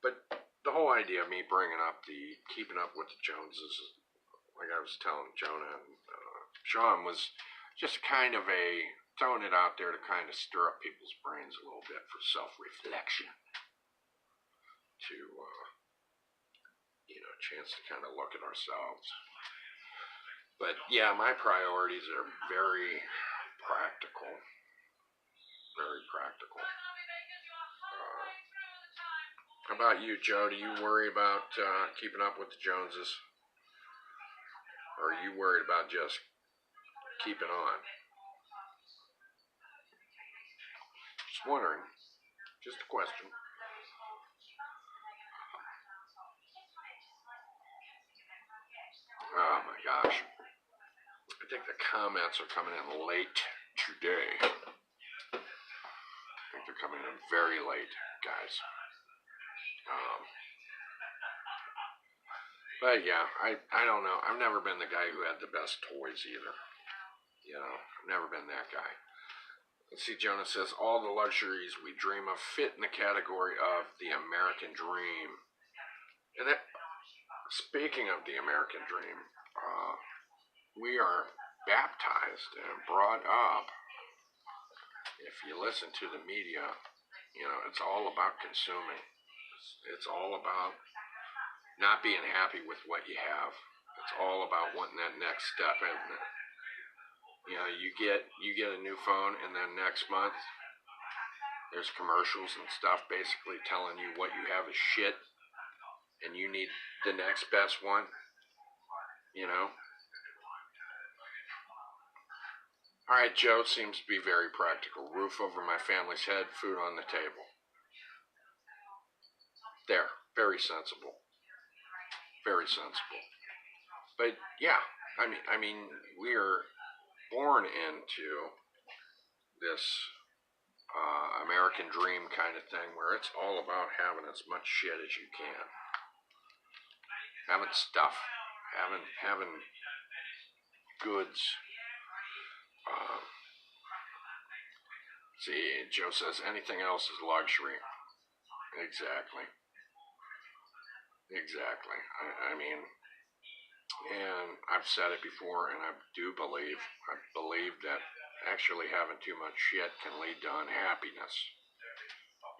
But the whole idea of me bringing up keeping up with the Joneses, like I was telling Jonah and Sean, was just kind of throwing it out there to kind of stir up people's brains a little bit for self-reflection. To, you know, a chance to kind of look at ourselves. But yeah, my priorities are very practical. Very practical. How about you, Joe? Do you worry about keeping up with the Joneses? Or are you worried about just keeping on? Just wondering. Just a question. Oh my gosh. I think the comments are coming in late today. I think they're coming in very late, guys. But yeah, I don't know. I've never been the guy who had the best toys either. You know, I've never been that guy. Let's see, Jonah says, all the luxuries we dream of fit in the category of the American dream. And that, speaking of the American dream, we are baptized and brought up, if you listen to the media, you know, it's all about consuming. It's all about not being happy with what you have. It's all about wanting that next step, isn't it? You know, you get a new phone, and then next month there's commercials and stuff basically telling you what you have is shit, and you need the next best one. You know. All right, Joe seems to be very practical. Roof over my family's head, food on the table. There, very sensible. Very sensible. But yeah, I mean, we are born into this American dream kind of thing where it's all about having as much shit as you can, having stuff, having goods. See, Joe says anything else is luxury. Exactly. I mean, and I've said it before, and I believe that actually having too much shit can lead to unhappiness.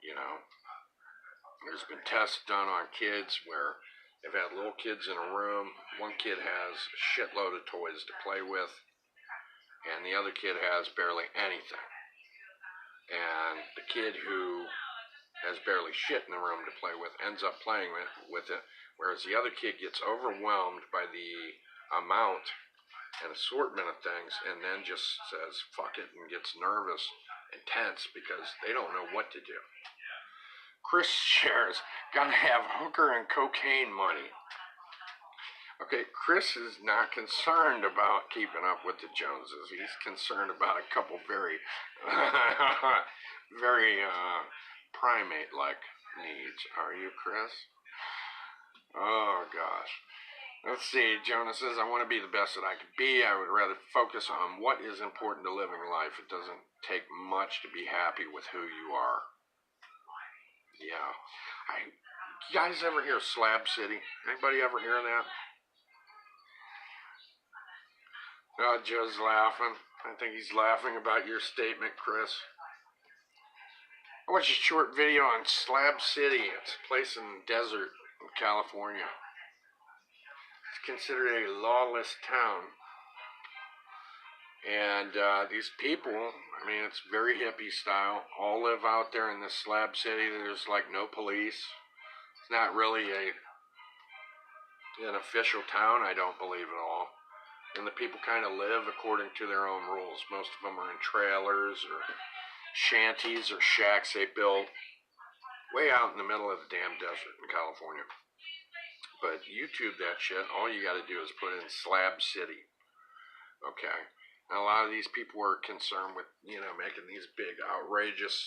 You know, there's been tests done on kids where they've had little kids in a room. One kid has a shitload of toys to play with, and the other kid has barely anything. And the kid who has barely shit in the room to play with ends up playing with it, whereas the other kid gets overwhelmed by the amount and assortment of things and then just says fuck it and gets nervous and tense because they don't know what to do. Chris shares, gotta have hooker and cocaine money. Okay, Chris is not concerned about keeping up with the Joneses. He's concerned about a couple very very primate-like needs. Are you, Chris? Oh, gosh. Let's see. Jonah says, I want to be the best that I could be. I would rather focus on what is important to living life. It doesn't take much to be happy with who you are. Yeah. You guys ever hear Slab City? Anybody ever hear that? Oh, Joe's laughing. I think he's laughing about your statement, Chris. I watched a short video on Slab City. It's a place in the desert in California. It's considered a lawless town. And these people, I mean, it's very hippie style, all live out there in this Slab City. There's like no police. It's not really an official town, I don't believe at all. And the people kind of live according to their own rules. Most of them are in trailers or shanties or shacks they built way out in the middle of the damn desert in California. But YouTube that shit, all you gotta do is put in Slab City. Okay. And a lot of these people are concerned with, making these big outrageous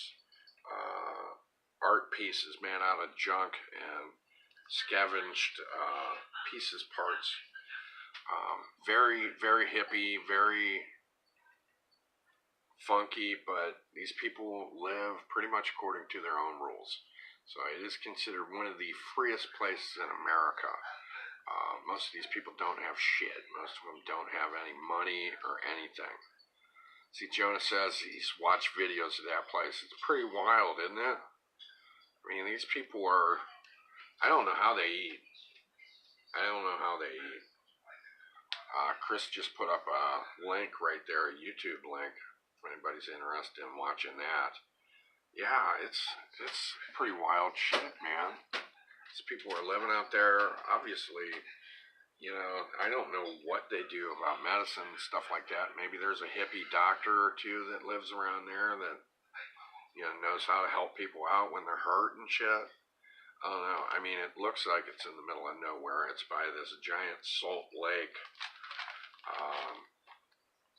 art pieces, man, out of junk and scavenged pieces, parts. Very, very hippie, very funky, but these people live pretty much according to their own rules. So it is considered one of the freest places in America. Most of these people don't have shit. Most of them don't have any money or anything. See, Jonah says he's watched videos of that place. It's pretty wild, isn't it? I mean, these people are, I don't know how they eat. Chris just put up a link right there, a YouTube link, if anybody's interested in watching that. Yeah, it's pretty wild shit, man. These people are living out there, obviously, I don't know what they do about medicine and stuff like that. Maybe there's a hippie doctor or two that lives around there that, knows how to help people out when they're hurt and shit. I don't know. I mean, it looks like it's in the middle of nowhere. It's by this giant salt lake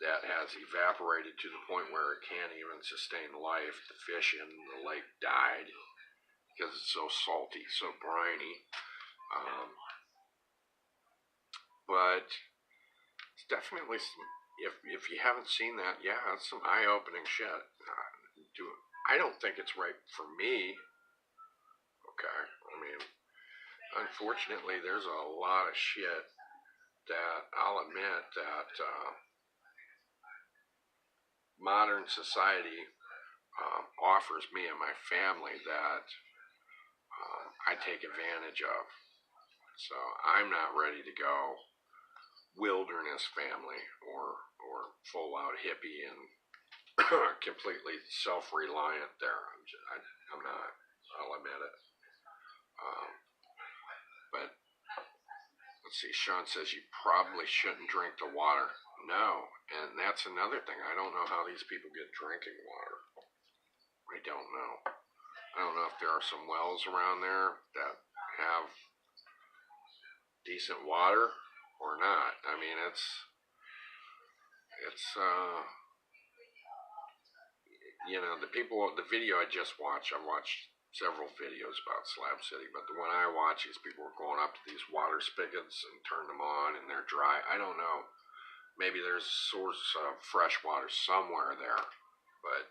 that has evaporated to the point where it can't even sustain life. The fish in the lake died because it's so salty, so briny. But it's definitely some, if you haven't seen that, yeah, it's some eye-opening shit. I don't think it's right for me. Okay, I mean, unfortunately, there's a lot of shit that I'll admit that modern society offers me and my family that I take advantage of. So I'm not ready to go wilderness family or full out hippie and completely self-reliant there. I'm not. I'll admit it. But let's see. Sean says you probably shouldn't drink the water. No, and that's another thing. I don't know how these people get drinking water. I don't know. I don't know if there are some wells around there that have decent water, or not. I mean, it's the video I just watched, I watched several videos about Slab City, but the one I watch is people are going up to these water spigots and turn them on and they're dry. I don't know. Maybe there's a source of fresh water somewhere there, but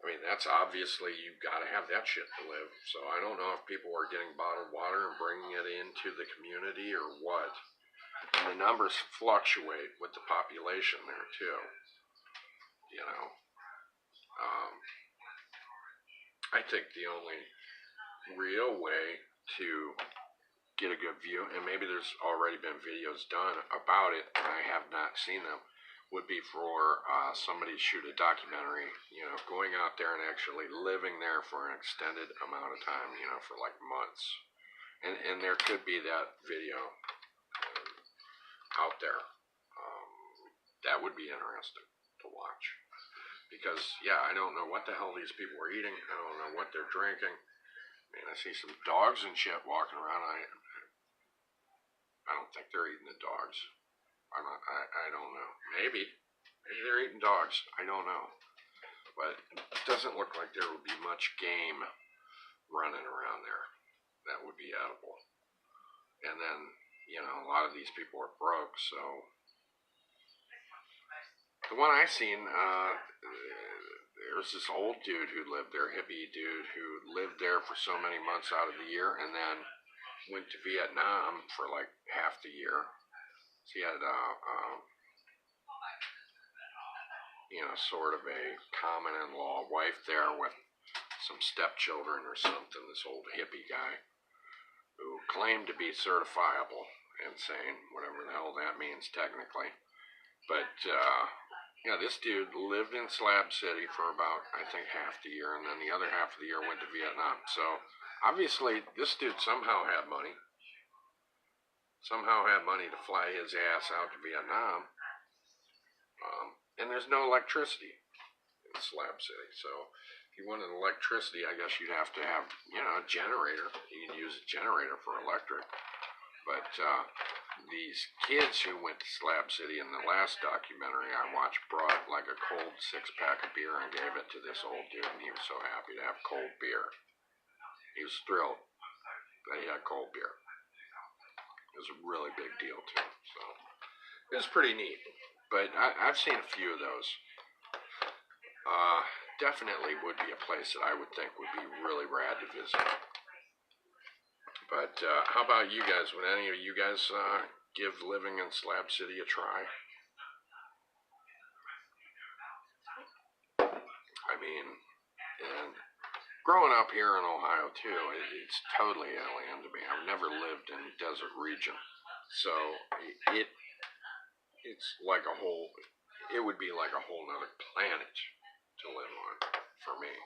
I mean, that's obviously, you've got to have that shit to live. So I don't know if people are getting bottled water and bringing it into the community or what. And the numbers fluctuate with the population there too. You know, I think the only real way to get a good view, and maybe there's already been videos done about it, and I have not seen them, would be for somebody to shoot a documentary, going out there and actually living there for an extended amount of time, for like months. And there could be that video out there. That would be interesting to watch. Because, I don't know what the hell these people are eating. I don't know what they're drinking. Man, I see some dogs and shit walking around. I don't think they're eating the dogs. I don't know. Maybe they're eating dogs. I don't know. But it doesn't look like there would be much game running around there that would be edible. And then, a lot of these people are broke, so. The one I seen, there was this old dude who lived there, hippie dude, who lived there for so many months out of the year and then went to Vietnam for like half the year. So he had sort of a common-in-law wife there with some stepchildren or something, this old hippie guy who claimed to be certifiable and sane, whatever the hell that means technically. But, this dude lived in Slab City for about, I think, half the year, and then the other half of the year went to Vietnam. So, obviously, this dude somehow had money. Somehow had money to fly his ass out to Vietnam. And there's no electricity in Slab City. So, if you wanted electricity, I guess you'd have to have, a generator. You can use a generator for electric. But these kids who went to Slab City in the last documentary I watched brought like a cold 6-pack of beer and gave it to this old dude, and he was so happy to have cold beer. He was thrilled that he had cold beer. It was a really big deal to him. So it was pretty neat. But I've seen a few of those. Definitely would be a place that I would think would be really rad to visit. But how about you guys? Would any of you guys give living in Slab City a try? I mean, and growing up here in Ohio too, it's totally alien to me. I've never lived in a desert region, so it's like it would be like a whole nother planet to live on for me.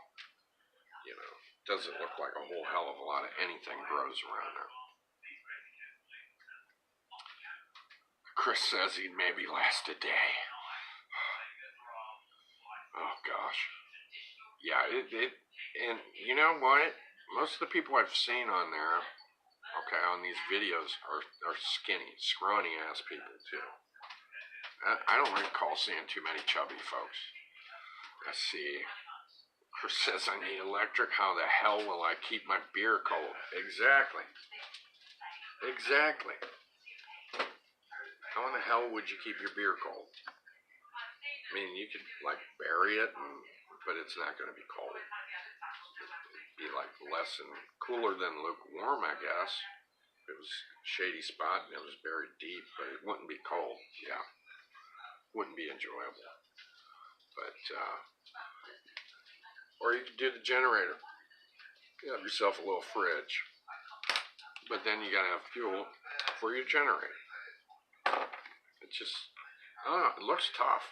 Doesn't look like a whole hell of a lot of anything grows around there. Chris says he'd maybe last a day. Oh gosh. Yeah, and you know what? Most of the people I've seen on there, on these videos are skinny, scrawny ass people too. I don't recall seeing too many chubby folks. Let's see. Chris says I need electric. How the hell will I keep my beer cold? Exactly. How in the hell would you keep your beer cold? I mean, you could like bury it, but it's not going to be cold. It'd be like cooler than lukewarm, I guess. If it was a shady spot and it was buried deep, but it wouldn't be cold. Yeah. Wouldn't be enjoyable. But, or you could do the generator. You have yourself a little fridge. But then you gotta have fuel for your generator. It's just, it looks tough.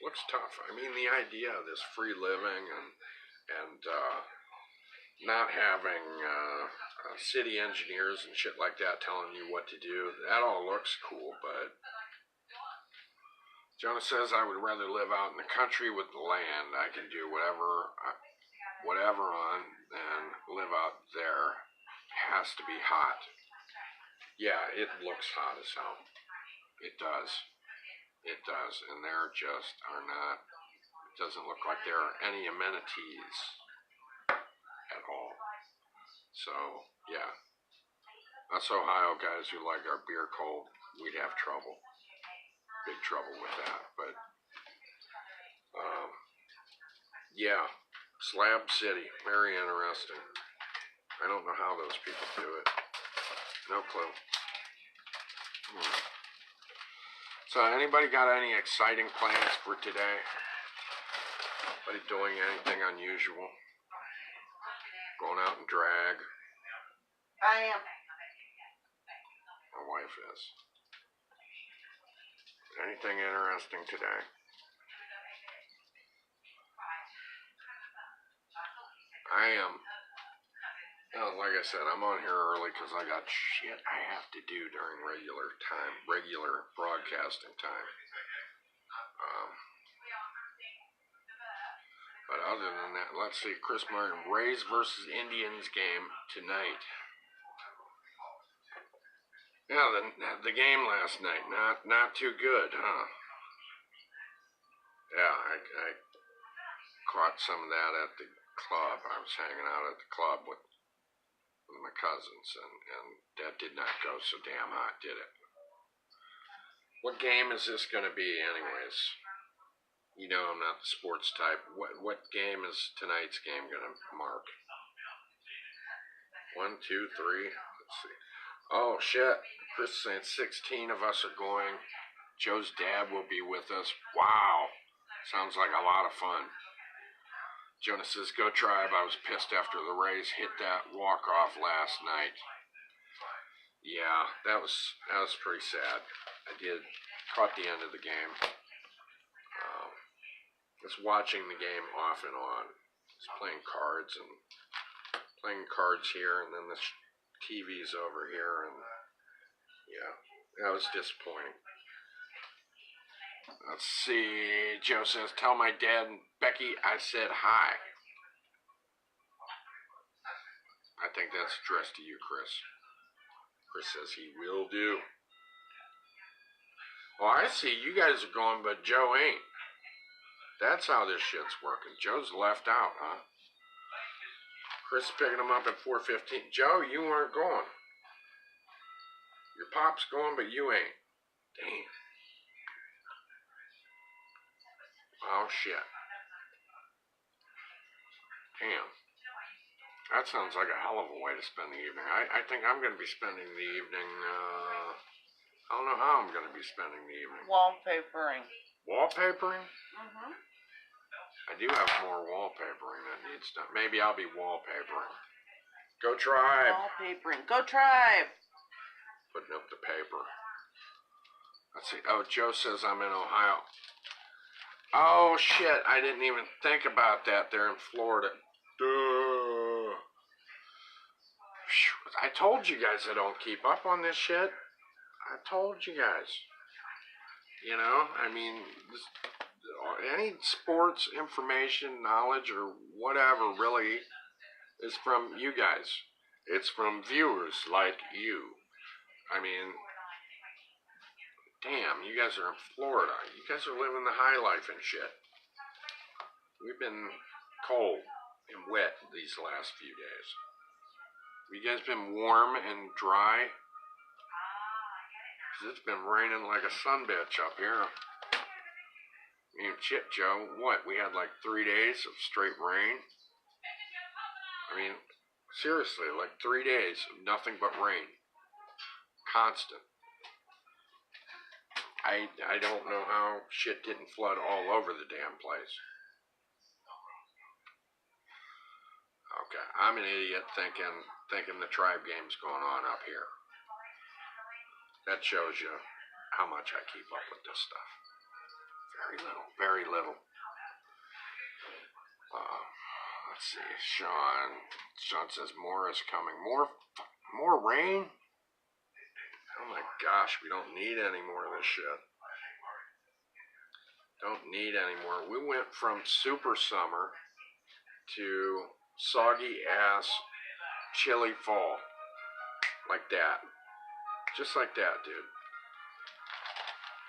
I mean, the idea of this free living and not having city engineers and shit like that telling you what to do, that all looks cool, but Jonah says I would rather live out in the country with the land. I can do whatever on than live out there. It has to be hot. Yeah, it looks hot as hell. It does. It does. And there just are not, it doesn't look like there are any amenities at all. So, yeah. Us Ohio guys who like our beer cold, we'd have trouble. Big trouble with that. But, yeah. Slab City. Very interesting. I don't know how those people do it. No clue. So anybody got any exciting plans for today? Anybody doing anything unusual? Going out and drag? I am. My wife is. Anything interesting today? I am. Like I said, I'm on here early because I got shit I have to do during regular broadcasting time. But other than that, let's see, Chris Martin, Rays versus Indians game tonight. Yeah, the game last night, not too good, huh? Yeah, I caught some of that at the club. I was hanging out at the club with my cousins, and that did not go so damn hot, did it? What game is this going to be, anyways? You know I'm not the sports type. What game is tonight's game going to mark? 1, 2, 3. Let's see. Oh, shit. Chris is saying 16 of us are going. Joe's dad will be with us. Wow. Sounds like a lot of fun. Jonas says, go Tribe. I was pissed after the Rays hit that walk-off last night. Yeah, that was pretty sad. I caught the end of the game. I was watching the game off and on. I was playing cards here, and then the TV's over here, and yeah, that was disappointing. Let's see. Joe says, tell my dad and Becky I said hi. I think that's addressed to you, Chris. Chris says he will do. Well, I see you guys are going, but Joe ain't. That's how this shit's working. Joe's left out, huh? Chris picking him up at 4:15. Joe, you weren't going. Your pop's going, but you ain't. Damn. Oh, shit. Damn. That sounds like a hell of a way to spend the evening. I think I'm going to be spending the evening, I don't know how I'm going to be spending the evening. Wallpapering. Wallpapering? Mm-hmm. I do have more wallpapering that needs done. Maybe I'll be wallpapering. Go Tribe. Wallpapering. Go Tribe. Putting up the paper. Let's see. Oh, Joe says I'm in Ohio. Oh, shit. I didn't even think about that. They're in Florida. Duh. I told you guys I don't keep up on this shit. I told you guys. You know, I mean, any sports information, knowledge, or whatever really is from you guys. It's from viewers like you. I mean, damn, you guys are in Florida. You guys are living the high life and shit. We've been cold and wet these last few days. You guys been warm and dry? 'Cause it's been raining like a sunbitch up here. I mean, shit, Joe, what? We had like 3 days of straight rain? I mean, seriously, like 3 days of nothing but rain. Constant. I don't know how shit didn't flood all over the damn place. Okay, I'm an idiot thinking the Tribe game's going on up here. That shows you how much I keep up with this stuff. Very little. Let's see, Sean says more is coming. More rain? Oh my gosh, we don't need any more of this shit. Don't need any more. We went from super summer to soggy ass chilly fall. Like that. Just like that, dude.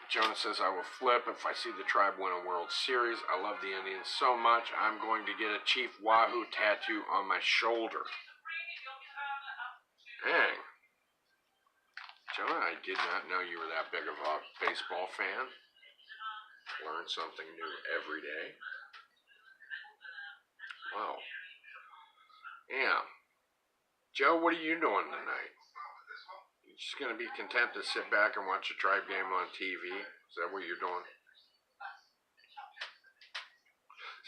Jonah says, I will flip if I see the Tribe win a World Series. I love the Indians so much, I'm going to get a Chief Wahoo tattoo on my shoulder. Dang. Jonah, I did not know you were that big of a baseball fan. Learn something new every day. Wow. Yeah. Joe, what are you doing tonight? You just going to be content to sit back and watch a Tribe game on TV? Is that what you're doing?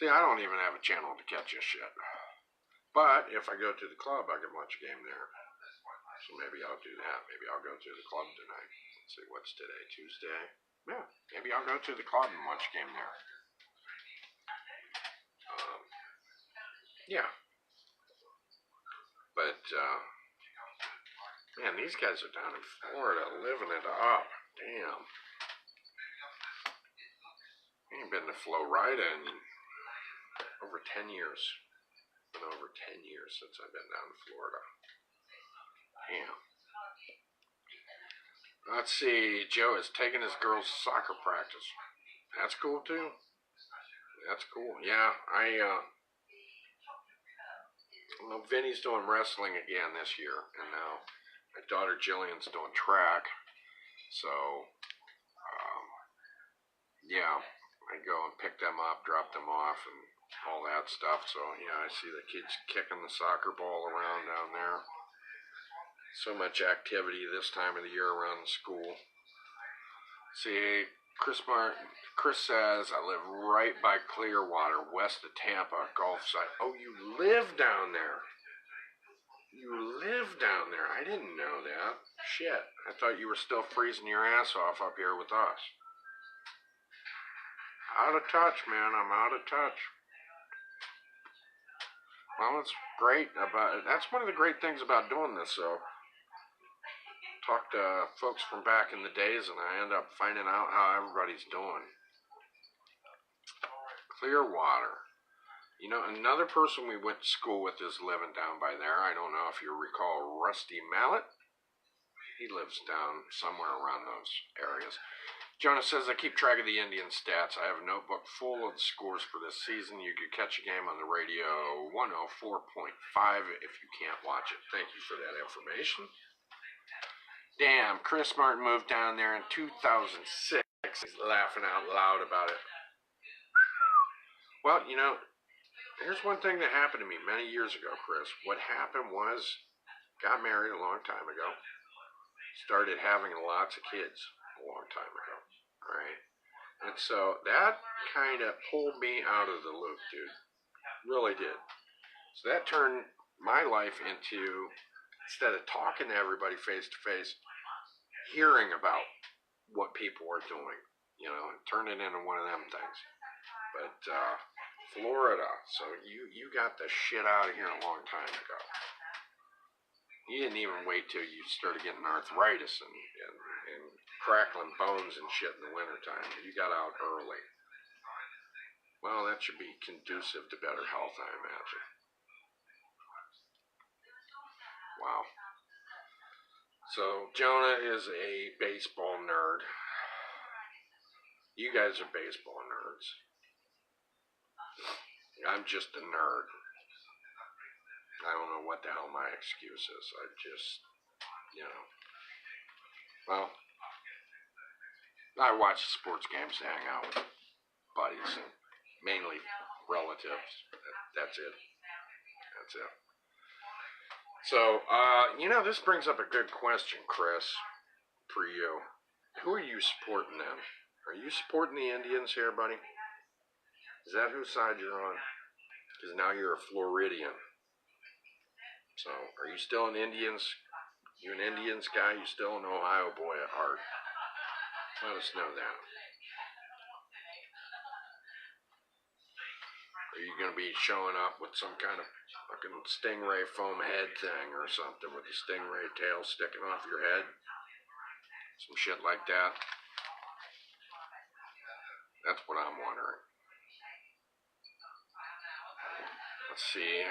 See, I don't even have a channel to catch this shit. But if I go to the club, I can watch a game there. So maybe I'll do that. Maybe I'll go to the club tonight. Let's see, what's today? Tuesday? Yeah, maybe I'll go to the club and watch a game there. Yeah. But, man, these guys are down in Florida living it up. Damn. I ain't been to Florida in over 10 years. It's been over 10 years since I've been down to Florida. Damn. Let's see. Joe is taking his girls' soccer practice. That's cool, too. That's cool. Yeah, well, Vinny's doing wrestling again this year, and now my daughter Jillian's doing track. So, yeah, I go and pick them up, drop them off, and all that stuff. So, yeah, I see the kids kicking the soccer ball around down there. So much activity this time of the year around the school. See, Chris says, I live right by Clearwater, west of Tampa, golf site. Oh, you live down there. You live down there. I didn't know that. Shit. I thought you were still freezing your ass off up here with us. Out of touch, man. I'm out of touch. Well, it's great about it. That's one of the great things about doing this, though. Talk to folks from back in the days, and I end up finding out how everybody's doing. Clearwater. You know, another person we went to school with is living down by there. I don't know if you recall Rusty Mallet. He lives down somewhere around those areas. Jonah says, I keep track of the Indian stats. I have a notebook full of the scores for this season. You could catch a game on the radio 104.5 if you can't watch it. Thank you for that information. Damn, Chris Martin moved down there in 2006. He's laughing out loud about it. Well, you know, here's one thing that happened to me many years ago, Chris. What happened was, got married a long time ago. Started having lots of kids a long time ago, right? And so that kind of pulled me out of the loop, dude. Really did. So that turned my life into, instead of talking to everybody face to face, hearing about what people are doing. You know, turn it into one of them things. But Florida, so you got the shit out of here a long time ago. You didn't even wait till you started getting arthritis and crackling bones and shit in the wintertime. You got out early. Well, that should be conducive to better health, I imagine. Wow. So, Jonah is a baseball nerd. You guys are baseball nerds. I'm just a nerd. I don't know what the hell my excuse is. I just, you know. Well, I watch sports games to hang out with buddies and mainly relatives. That's it. That's it. So, you know, this brings up a good question, Chris, for you. Who are you supporting then? Are you supporting the Indians here, buddy? Is that whose side you're on? Because now you're a Floridian. So, are you still an Indians? You an Indians guy? You still an Ohio boy at heart? Let us know that. Are you going to be showing up with some kind of fucking stingray foam head thing or something with the stingray tail sticking off your head? Some shit like that? That's what I'm wondering. let's see.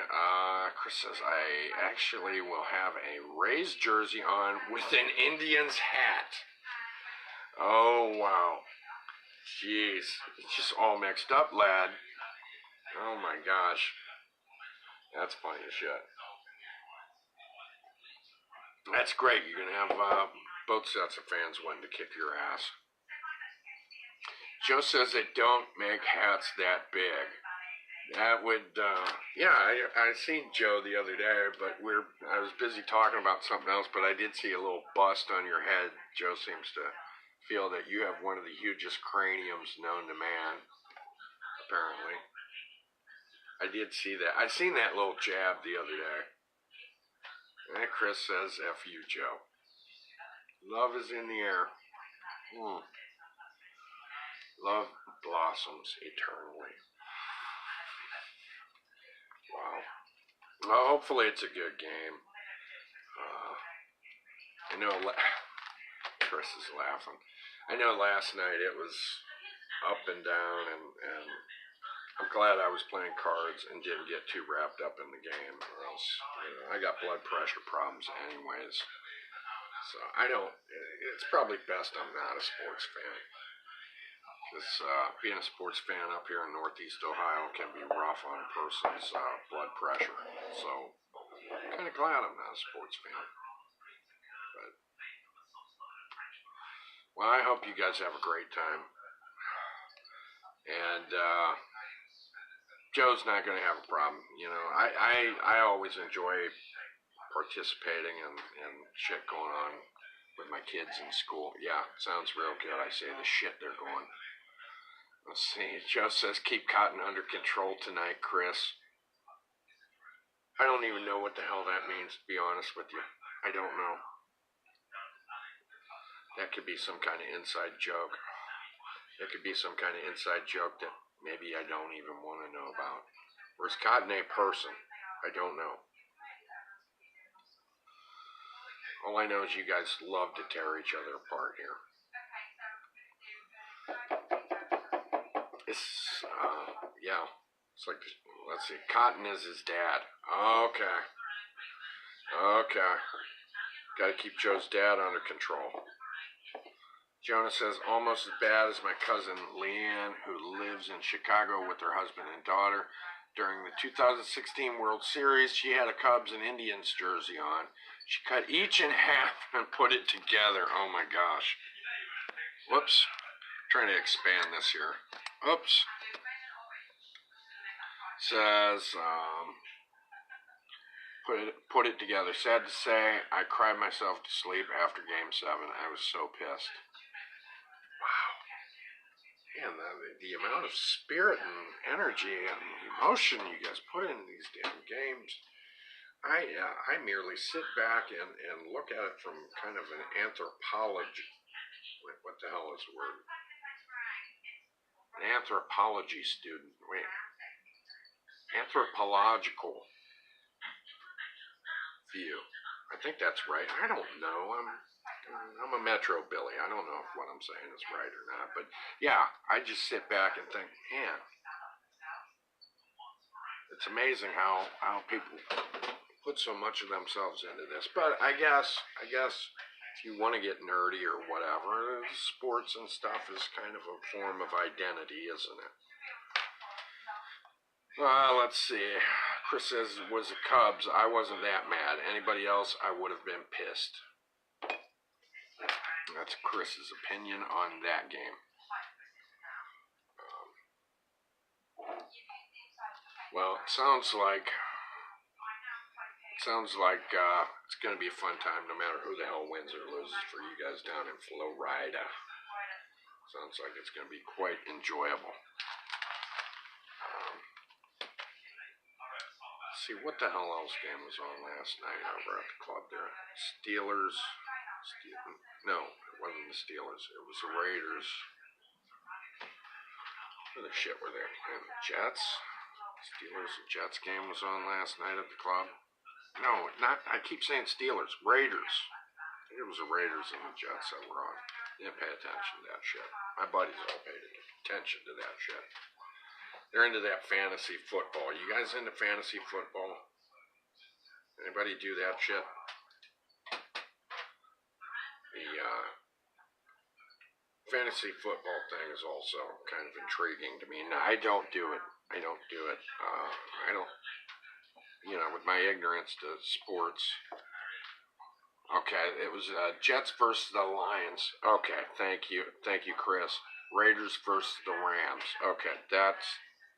Chris says, I actually will have a Rays jersey on with an Indians hat. Oh, wow. Jeez. It's just all mixed up, lad. Oh, my gosh. That's funny as shit. That's great. You're going to have both sets of fans wanting to kick your ass. Joe says they don't make hats that big. That would, I seen Joe the other day, but I was busy talking about something else, but I did see a little bust on your head. Joe seems to feel that you have one of the hugest craniums known to man, apparently. I did see that. I seen that little jab the other day. And Chris says, F you, Joe. Love is in the air. Love blossoms eternally. Wow. Well, hopefully it's a good game. I know Chris is laughing. I know last night it was up and down, and I'm glad I was playing cards and didn't get too wrapped up in the game, or else I got blood pressure problems anyways. So it's probably best I'm not a sports fan. Because being a sports fan up here in Northeast Ohio can be rough on a person's blood pressure. So I'm kind of glad I'm not a sports fan. But, well, I hope you guys have a great time. And Joe's not going to have a problem. You know, I always enjoy participating and shit going on with my kids in school. Yeah, sounds real good. I say the shit they're going. Let's see. Joe says, keep Cotton under control tonight, Chris. I don't even know what the hell that means, to be honest with you. I don't know. That could be some kind of inside joke. That could be some kind of inside joke that maybe I don't even want to know about. Or is Cotton a person? I don't know. All I know is you guys love to tear each other apart here. It's, it's like, let's see, Cotton is his dad. Okay. Gotta keep Joe's dad under control. Jonah says, almost as bad as my cousin Leanne, who lives in Chicago with her husband and daughter. During the 2016 World Series, she had a Cubs and Indians jersey on. She cut each in half and put it together. Oh my gosh. Whoops. Trying to expand this here. Oops. Says, put it together. Sad to say, I cried myself to sleep after Game 7. I was so pissed. Wow. Man, the amount of spirit and energy and emotion you guys put in these damn games. I merely sit back and look at it from kind of an anthropology. What the hell is the word? An anthropology student. Wait. Anthropological view. I think that's right. I don't know. I'm a Metro Billy. I don't know if what I'm saying is right or not. But yeah, I just sit back and think, man, it's amazing how people put so much of themselves into this. But I guess if you want to get nerdy or whatever, sports and stuff is kind of a form of identity, isn't it? Let's see. Chris says it was the Cubs. I wasn't that mad. Anybody else, I would have been pissed. That's Chris's opinion on that game. Well, it sounds like it's going to be a fun time no matter who the hell wins or loses for you guys down in Florida. Sounds like it's going to be quite enjoyable. See, what the hell else game was on last night over at the club there? No, it wasn't the Steelers. It was the Raiders. What the shit were they? And the Jets? Steelers and Jets game was on last night at the club. No, not. I keep saying Steelers. Raiders. I think it was the Raiders and the Jets that were on. Didn't pay attention to that shit. My buddies all paid attention to that shit. They're into that fantasy football. You guys into fantasy football? Anybody do that shit? The fantasy football thing is also kind of intriguing to me. No, I don't do it. I don't, with my ignorance to sports. Okay, it was Jets versus the Lions. Okay, thank you, Chris. Raiders versus the Rams. Okay,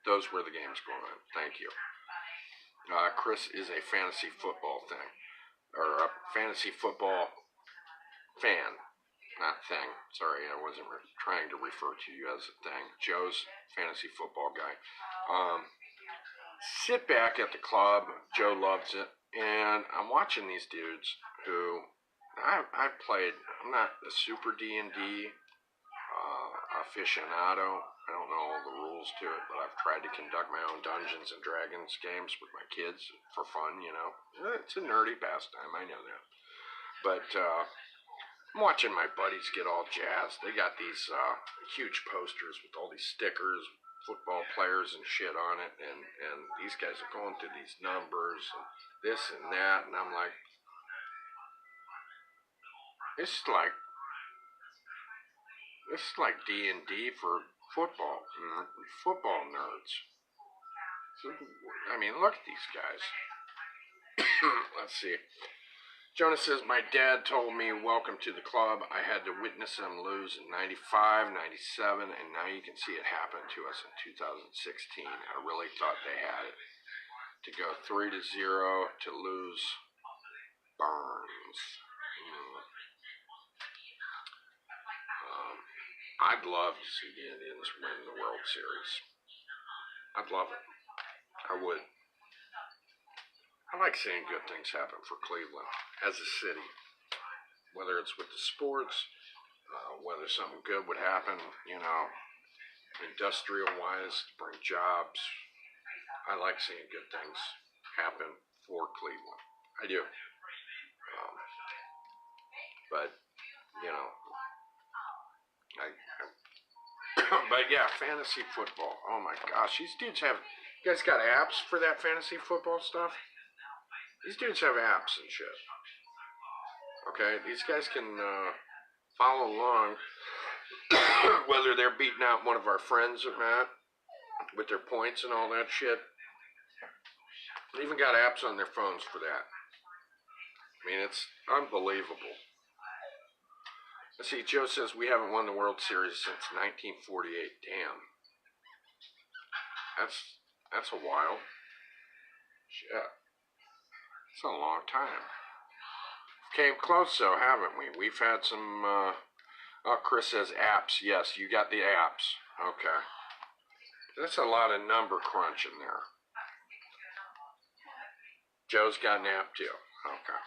those were the games going on. Thank you. Chris is a fantasy football thing, or a fantasy football fan, not thing. Sorry, I wasn't trying to refer to you as a thing. Joe's fantasy football guy. Sit back at the club. Joe loves it, and I'm watching these dudes who I've played. I'm not a super D&D aficionado. I don't know all the rules to it, but I've tried to conduct my own Dungeons and Dragons games with my kids for fun, It's a nerdy pastime, I know that. But I'm watching my buddies get all jazzed. They got these huge posters with all these stickers, football players and shit on it, and these guys are going through these numbers and this and that, and I'm like, this is like D&D for football nerds. So, I mean, look at these guys. Let's see. Jonas says, my dad told me, welcome to the club. I had to witness them lose in 95, 97, and now you can see it happen to us in 2016. I really thought they had it. To go 3-0, to lose Burns. I'd love to see the Indians win the World Series. I'd love it. I would. I like seeing good things happen for Cleveland as a city. Whether it's with the sports, whether something good would happen, industrial-wise, to bring jobs. I like seeing good things happen for Cleveland. I do. But but yeah, fantasy football. Oh my gosh, these dudes have. You guys got apps for that fantasy football stuff? These dudes have apps and shit. Okay, these guys can follow along, whether they're beating out one of our friends or not, with their points and all that shit. They even got apps on their phones for that. I mean, it's unbelievable. Let's see, Joe says we haven't won the World Series since 1948. Damn. That's a while. Shit. It's a long time. Came close though, haven't we? We've had some, Chris says apps. Yes, you got the apps. Okay. That's a lot of number crunching there. Joe's got an app too. Okay.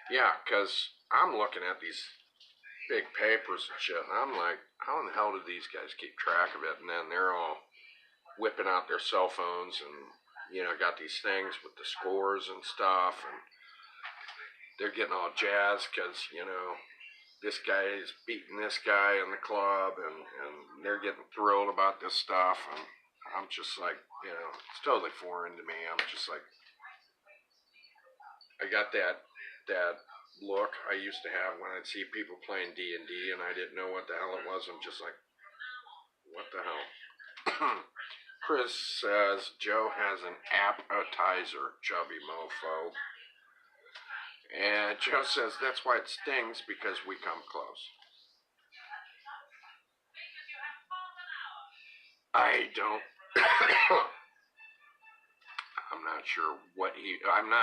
Yeah, because I'm looking at these big papers and shit, and I'm like, how in the hell do these guys keep track of it? And then they're all whipping out their cell phones and, got these things with the scores and stuff, and they're getting all jazzed because, this guy is beating this guy in the club, and they're getting thrilled about this stuff, and I'm just like, it's totally foreign to me. I'm just like, I got that look I used to have when I'd see people playing D&D and I didn't know what the hell it was. I'm just like, what the hell? Chris says Joe has an appetizer, chubby mofo. And Joe says that's why it stings, because we come close. I don't. I'm not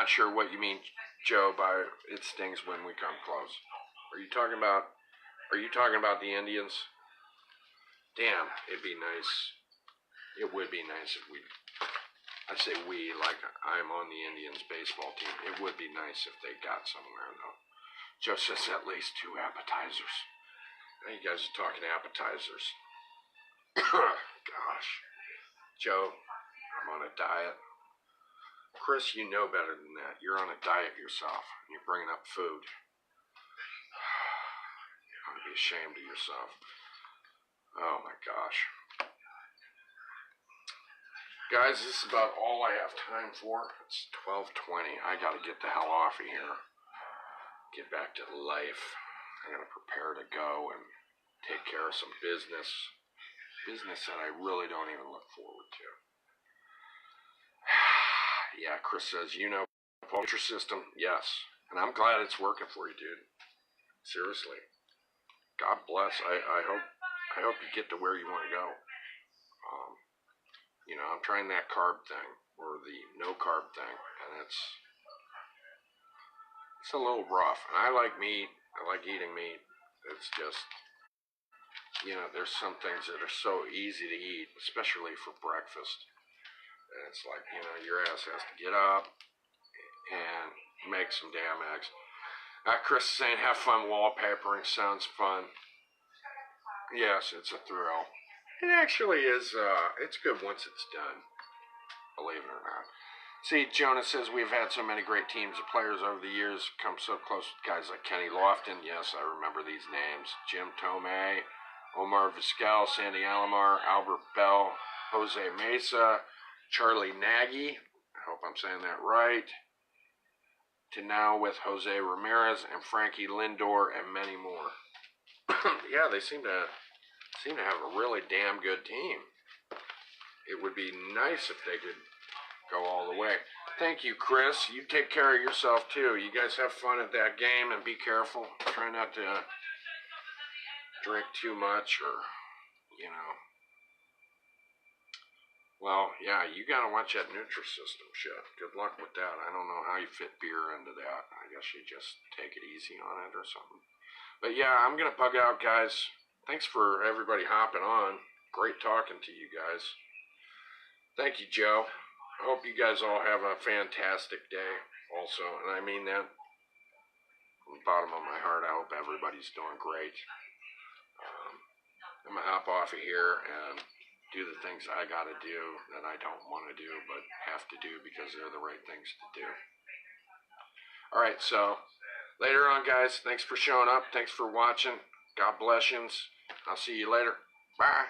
sure what you mean, Joe, by it stings when we come close. Are you talking about the Indians? Damn, it'd be nice. It would be nice if I say we, like I'm on the Indians baseball team. It would be nice if they got somewhere, though. Joe says at least 2 appetizers. Now you guys are talking appetizers. Gosh. Joe, I'm on a diet. Chris, you know better than that. You're on a diet yourself. You're bringing up food. You ought to be ashamed of yourself. Oh my gosh. Guys, this is about all I have time for. It's 12:20. I gotta get the hell off of here. Get back to life. I gotta prepare to go and take care of some business. Business that I really don't even look forward to. Yeah, Chris says, Paul, system. Yes. And I'm glad it's working for you, dude. Seriously. God bless. I hope you get to where you want to go. I'm trying that carb thing or the no carb thing, and it's a little rough. And I like meat. I like eating meat. It's just, there's some things that are so easy to eat, especially for breakfast. And it's like, your ass has to get up and make some damn eggs. Chris is saying, have fun wallpapering. Sounds fun. Yes, it's a thrill. It actually is, it's good once it's done, believe it or not. See, Jonas says, we've had so many great teams of players over the years, come so close with guys like Kenny Lofton. Yes, I remember these names. Jim Tomei, Omar Vizquel, Sandy Alomar, Albert Bell, Jose Mesa, Charlie Nagy, I hope I'm saying that right, to now with Jose Ramirez and Frankie Lindor and many more. Yeah, they seem to have a really damn good team. It would be nice if they could go all the way. Thank you, Chris. You take care of yourself, too. You guys have fun at that game and be careful. Try not to drink too much or, Well, yeah, you got to watch that Nutrisystem shit. Good luck with that. I don't know how you fit beer into that. I guess you just take it easy on it or something. But, yeah, I'm going to bug out, guys. Thanks for everybody hopping on. Great talking to you guys. Thank you, Joe. I hope you guys all have a fantastic day also. And I mean that from the bottom of my heart. I hope everybody's doing great. I'm going to hop off of here and do the things I got to do that I don't want to do but have to do because they're the right things to do. All right, so later on, guys. Thanks for showing up. Thanks for watching. God bless you. I'll see you later. Bye.